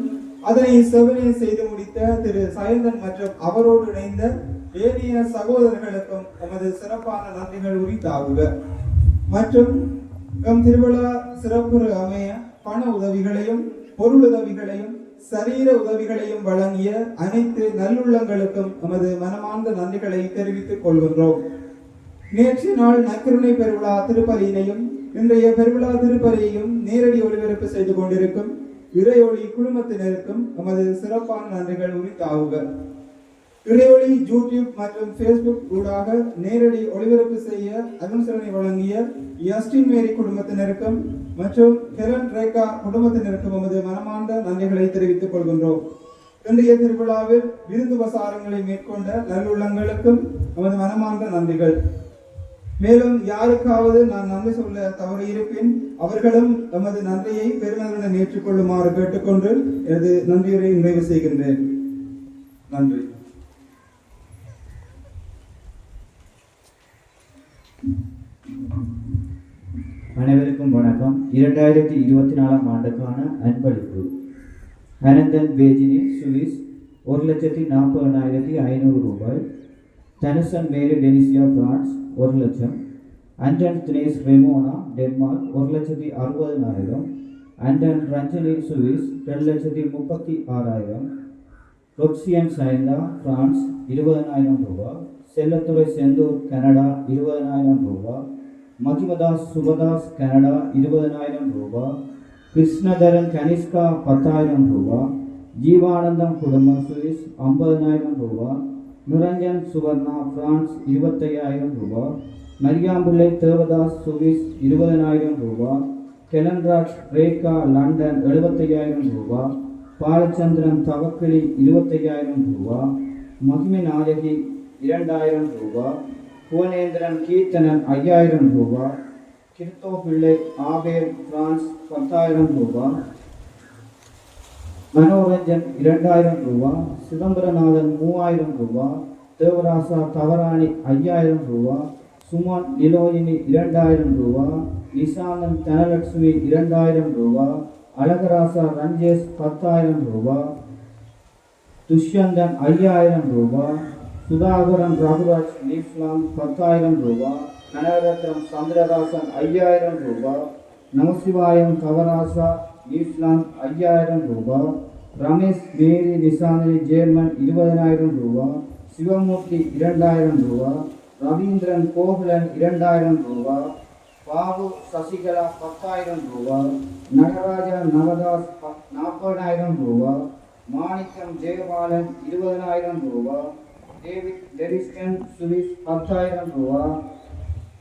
[SPEAKER 3] அதனை செவனே செய்து முடித்த திரு சயந்தன் மற்றும் அவரோடு இணைந்த ஏனைய சகோதரர்களுக்கும் எமது சிறப்பான நன்றிகள் உரித்தாவுக. மற்றும் எம் திருவிழா சிறப்பு அமைய பண உதவிகளையும் பொருள் உதவிகளையும் சரீர உதவிகளையும் வழங்கிய அனைத்து நல்லுள்ளங்களுக்கும் எமது மனமார்ந்த நன்றிகளை தெரிவித்துக் கொள்கின்றோம். நேற்று நாள் நற்கருணை பெருவிழா திருப்பலியினையும் இன்றைய பெருவிழா திருப்பலியையும் நேரடி ஒளிபரப்பு செய்து கொண்டிருக்கும் இறையொளி குழுமத்தினருக்கும் எமது சிறப்பான நன்றிகள் உரித்தாவுக. இறையொளி யூடியூப் மற்றும் ஃபேஸ்புக் ஊடாக நேரடி ஒளிபரப்பு செய்ய அனுசரணை வழங்கிய யஸ்டின் மேரி குடும்பத்தினருக்கும் மற்றும் ஹெலன் ரேகா குடும்பத்தினருக்கும் எமது மனமார்ந்த நன்றிகளை தெரிவித்துக் கொள்கின்றோம். இன்றைய திருவிழாவில் விருந்து உபசாரங்களை மேற்கொண்ட நல்லுள்ளங்களுக்கும் எமது மனமார்ந்த நன்றிகள். மேலும் யாருக்காவது நான் நன்றி சொல்ல தவறு இருப்பின் அவர்களும் எமது நன்றியை பெருமதியுடன் ஏற்றுக்கொள்ளுமாறு கேட்டுக்கொண்டு எனது நன்றியுரை நிறைவு செய்கின்றேன். நன்றி.
[SPEAKER 4] அனைவருக்கும் வணக்கம். 2024 ஆண்டுக்கான அன்பளிப்பு ஹனந்தன் பேஜினி சுவிஸ் 1,40,500 ரூபாய். Thanushan Mary Denisia France 1,00,000. Anton Dinesh Remona Denmark 1,60,000. Anton Ranjani Swiss 2,36,000. ரொக்சியன் சைந்தா பிரான்ஸ் 20,000 ரூபாய். செல்லத்துறை செந்தூர் கனடா 20,000 ரூபாய். மகிமதாஸ் சுபதாஸ் கனடா 20,000 ரூபாய். கிருஷ்ணதரன் கனிஷ்கா 10,000 ரூபாய். ஜீவானந்தம் குடும்பம் சுவிஸ் 50,000 ரூபாய். நிரஞ்சன் சுவர்ணா பிரான்ஸ் 25,000 ரூபாய். மரியாம்பிள்ளை தேவதாஸ் சுவிஸ் 20,000 ரூபாய். கெலன்ராஜ் ரேகா லண்டன் 75,000 ரூபாய். பாலச்சந்திரன் தவக்கிளி 25,000 ரூபாய். மகிமை நாயகி 2,000 ரூபாய். புவனேந்திரன் கீர்த்தனன் 5,000 ரூபாய். கிருத்தோ பிள்ளை ஆபேல் பிரான்ஸ் 10,000 ரூபாய். மனோரஞ்சன் 2,000 ரூபாய். சிதம்பரநாதன் 3,000 ரூபாய். தேவராசா தவராணி 5,000 ரூபாய். சுமன் நிலோயினி 2,000 ரூபாய். நிசாந்தன் தனலட்சுமி 2,000 ரூபாய். அழகராசா ரஞ்சேஷ் 10,000 ரூபாய். துஷ்யந்தன் 5,000 ரூபாய். சுதாகரன் ரகுராஜ் நியூஸ்லாந்து 10,000 ரூபாய். கனகரத்னம் சந்திரதாசன் 5,000 ரூபாய். நமசிவாயம் கவராசா நியூஸ்லாந்து 5,000 ரூபாய். ரமேஷ் மேரி நிசாந்தினி ஜேர்மன் 20,000 ரூபாய். சிவமூர்த்தி 2,000 ரூபாய். ரவீந்திரன் கோகுலன் 2,000 ரூபாய். பாபு சசிகலா 10,000 ரூபாய். நடராஜா நவதாஸ் 40,000 ரூபாய். மாணிக்கம் ஜெயபாலன் 20,000 ரூபாய். டேவிட் டெரிஸ்டன் சுவிஸ் 10,000 ரூபாய்.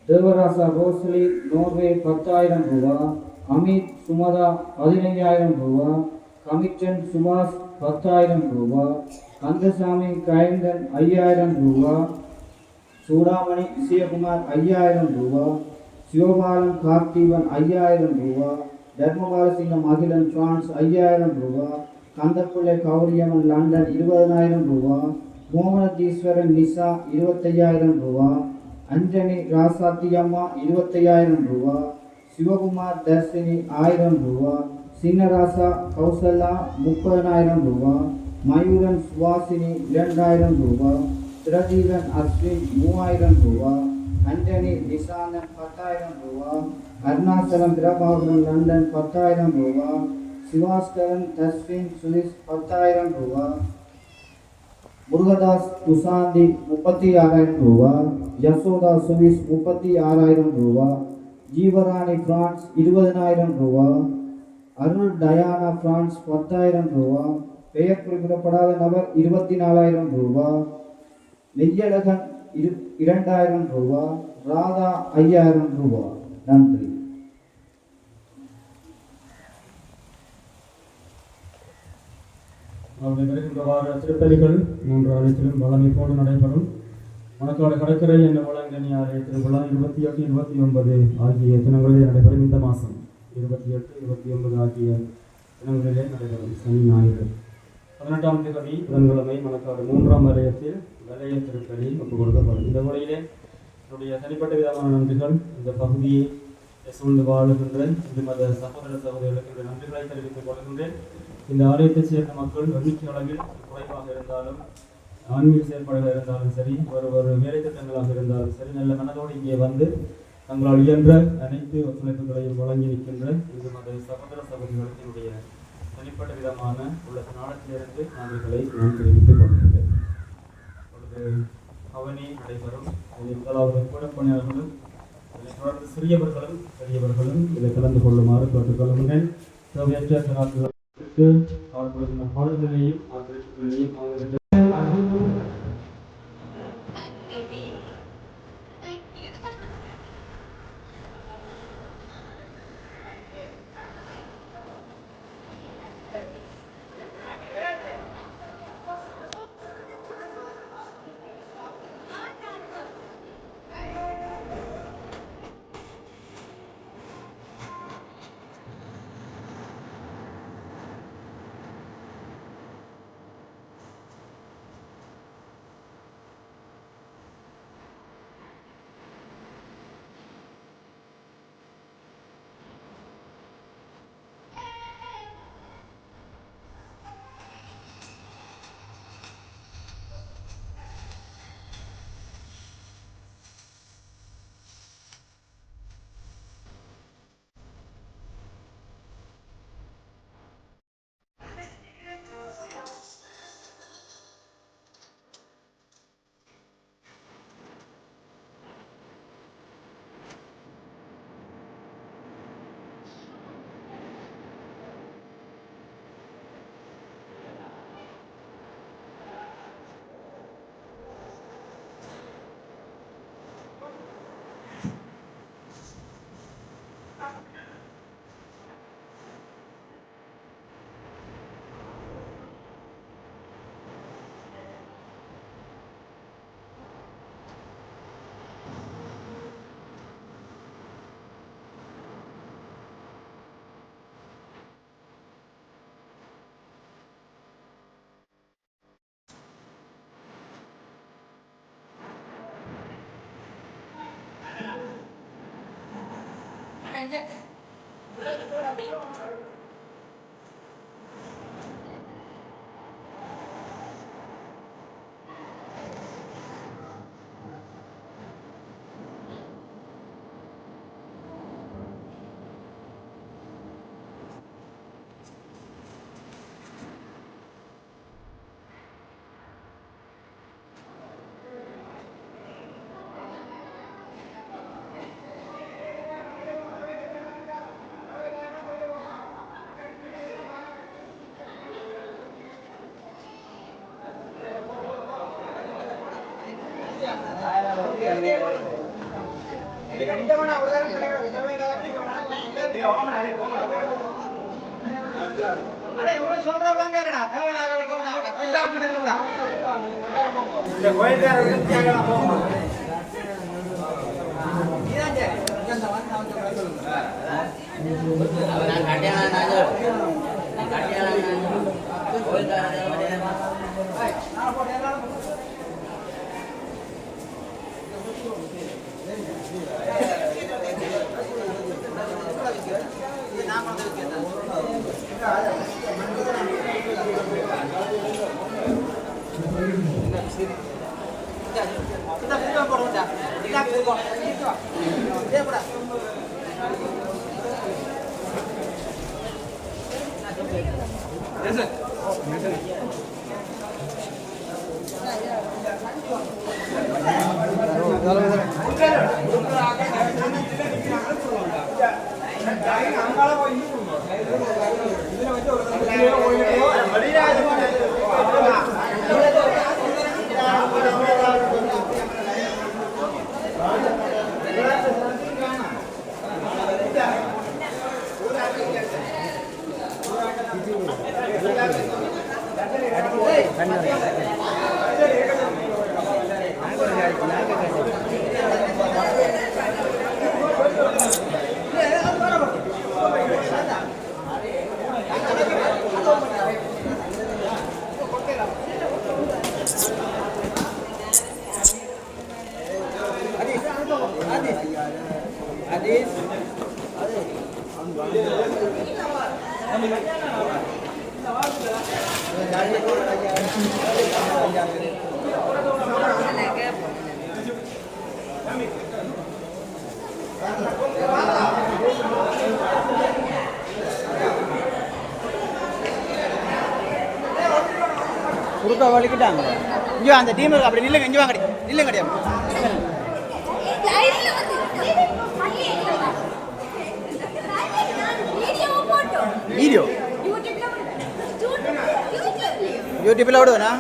[SPEAKER 4] தேவராசா ரோஸ்லி நோர்வே 10,000 ரூபாய். அமித் சுமதா 15,000 ரூபாய். கமிச்சன் சுபாஷ் 10,000 ரூபாய். கந்தசாமி கயந்தன் 5,000 ரூபாய். சூடாமணி விஜயகுமார் 5,000 ரூபாய். சிவபாலன் கார்த்திவன் 5,000 ரூபாய். தர்மபாலசிங்கம் அகிலன் பிரான்ஸ் 5,000 ரூபாய். கந்தப்பிள்ளை கௌரியம்மன் லண்டன் 20,000 ரூபாய். மோகனதீஸ்வரன் நிசா 25,000 ரூபாய். அஞ்சனி ராசாத்தியம்மா 25,000 ரூபாய். சிவகுமார் தர்ஷினி 1,000 ரூபாய். சின்னராசா கௌசல்லா 30,000 ரூபாய். மயூரன் சுவாசினி 2,000 ரூபாய். திரஜீவன் அஸ்வின் 3,000 ரூபாய். அஞ்சனி நிசாந்தன் 10,000 ரூபாய். அருணாச்சலம் பிரபாகரன் லண்டன் 10,000 ரூபாய். சிவாஸ்கரன் தஸ்வின் சுவிஸ் 10,000 ரூபாய். முருகதாஸ் துசாந்தி 36,000 ரூபாய். யசோதா சுவிஸ் 36,000 ரூபாய். ஜீவராணி பிரான்ஸ் 20,000 ரூபாய். அருள் டயானா பிரான்ஸ் 10,000 ரூபாய். பெயர் குறிப்பிடப்படாத நபர் 24,000 ரூபாய். நெய்யழகன் 2,000 ரூபாய். ராதா 5,000 ரூபாய். நன்றி.
[SPEAKER 7] அவர்கள் வருகின்ற வார திருப்பலிகள் 3 ஆலயத்திலும் வளமை போன்று நடைபெறும். மணக்காடு கடற்கரை என்ற வளங்கனி ஆலய திருவிழா 28, 29 ஆகிய தினங்களிலே நடைபெறும். இந்த மாதம் 28, 29 ஆகிய தினங்களிலே நடைபெறும். சனி ஞாயிறு. 18ஆம் தேதி புதன்கிழமை மணக்காடு 3ஆம் ஆலயத்தில் வலய திருப்பலி ஒப்புக் கொடுக்கப்படும். இந்த முறையிலே என்னுடைய தனிப்பட்ட விதமான நன்றிகள் இந்த பகுதியை சூழ்ந்து வாழுகின்ற இந்து மத சகோதர சகோதரிகளுக்கு நன்றிகளை தெரிவித்துக் கொள்கின்றேன். இந்த ஆலயத்தைச் சேர்ந்த மக்கள் எண்ணிக்கை அளவில் குறைவாக இருந்தாலும், ஆன்மீக செயற்பாடுகள் இருந்தாலும் சரி, ஒரு வேலை திட்டங்களாக இருந்தாலும் சரி, நல்ல மனதோடு இங்கே வந்து தங்களால் இயன்ற அனைத்து ஒத்துழைப்புகளையும் வழங்கி நிற்கின்ற இந்து மத சகோதர சகோதரிகளுடைய தனிப்பட்ட விதமான உள்ள நாடத்திலிருந்து நன்றிகளை நான் தெரிவித்துக் கொள்கின்றேன். இப்பொழுது அவனி நடைபெறும். அதில் முதலாவது கூடப்பணியாளர்களும் தொடர்ந்து சிறியவர்களும் பெரியவர்களும் இதை கலந்து கொள்ளுமாறு கேட்டுக்கொள்கின்றேன். தேவையற்ற கலாச்சாரத்திற்கு அவர்களுடைய பாடல்களையும் ஆதரவுகளையும்
[SPEAKER 8] Adis. குறுக்கா வலிக்கிட்டாங்க இங்கே அந்த டீம் அப்படி நில்லுங்க இங்கே வாங்கடி நில்லுங்க கிடையாது வீடியோ யூடியூப்ல விடுவேண்ணா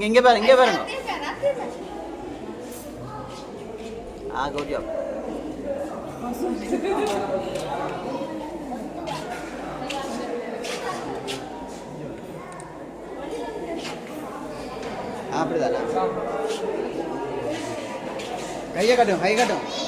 [SPEAKER 8] இங்கே பாருங்க இங்கே பாருங்க குட் ஜாப் அப்படிதானா கையை காட்டும்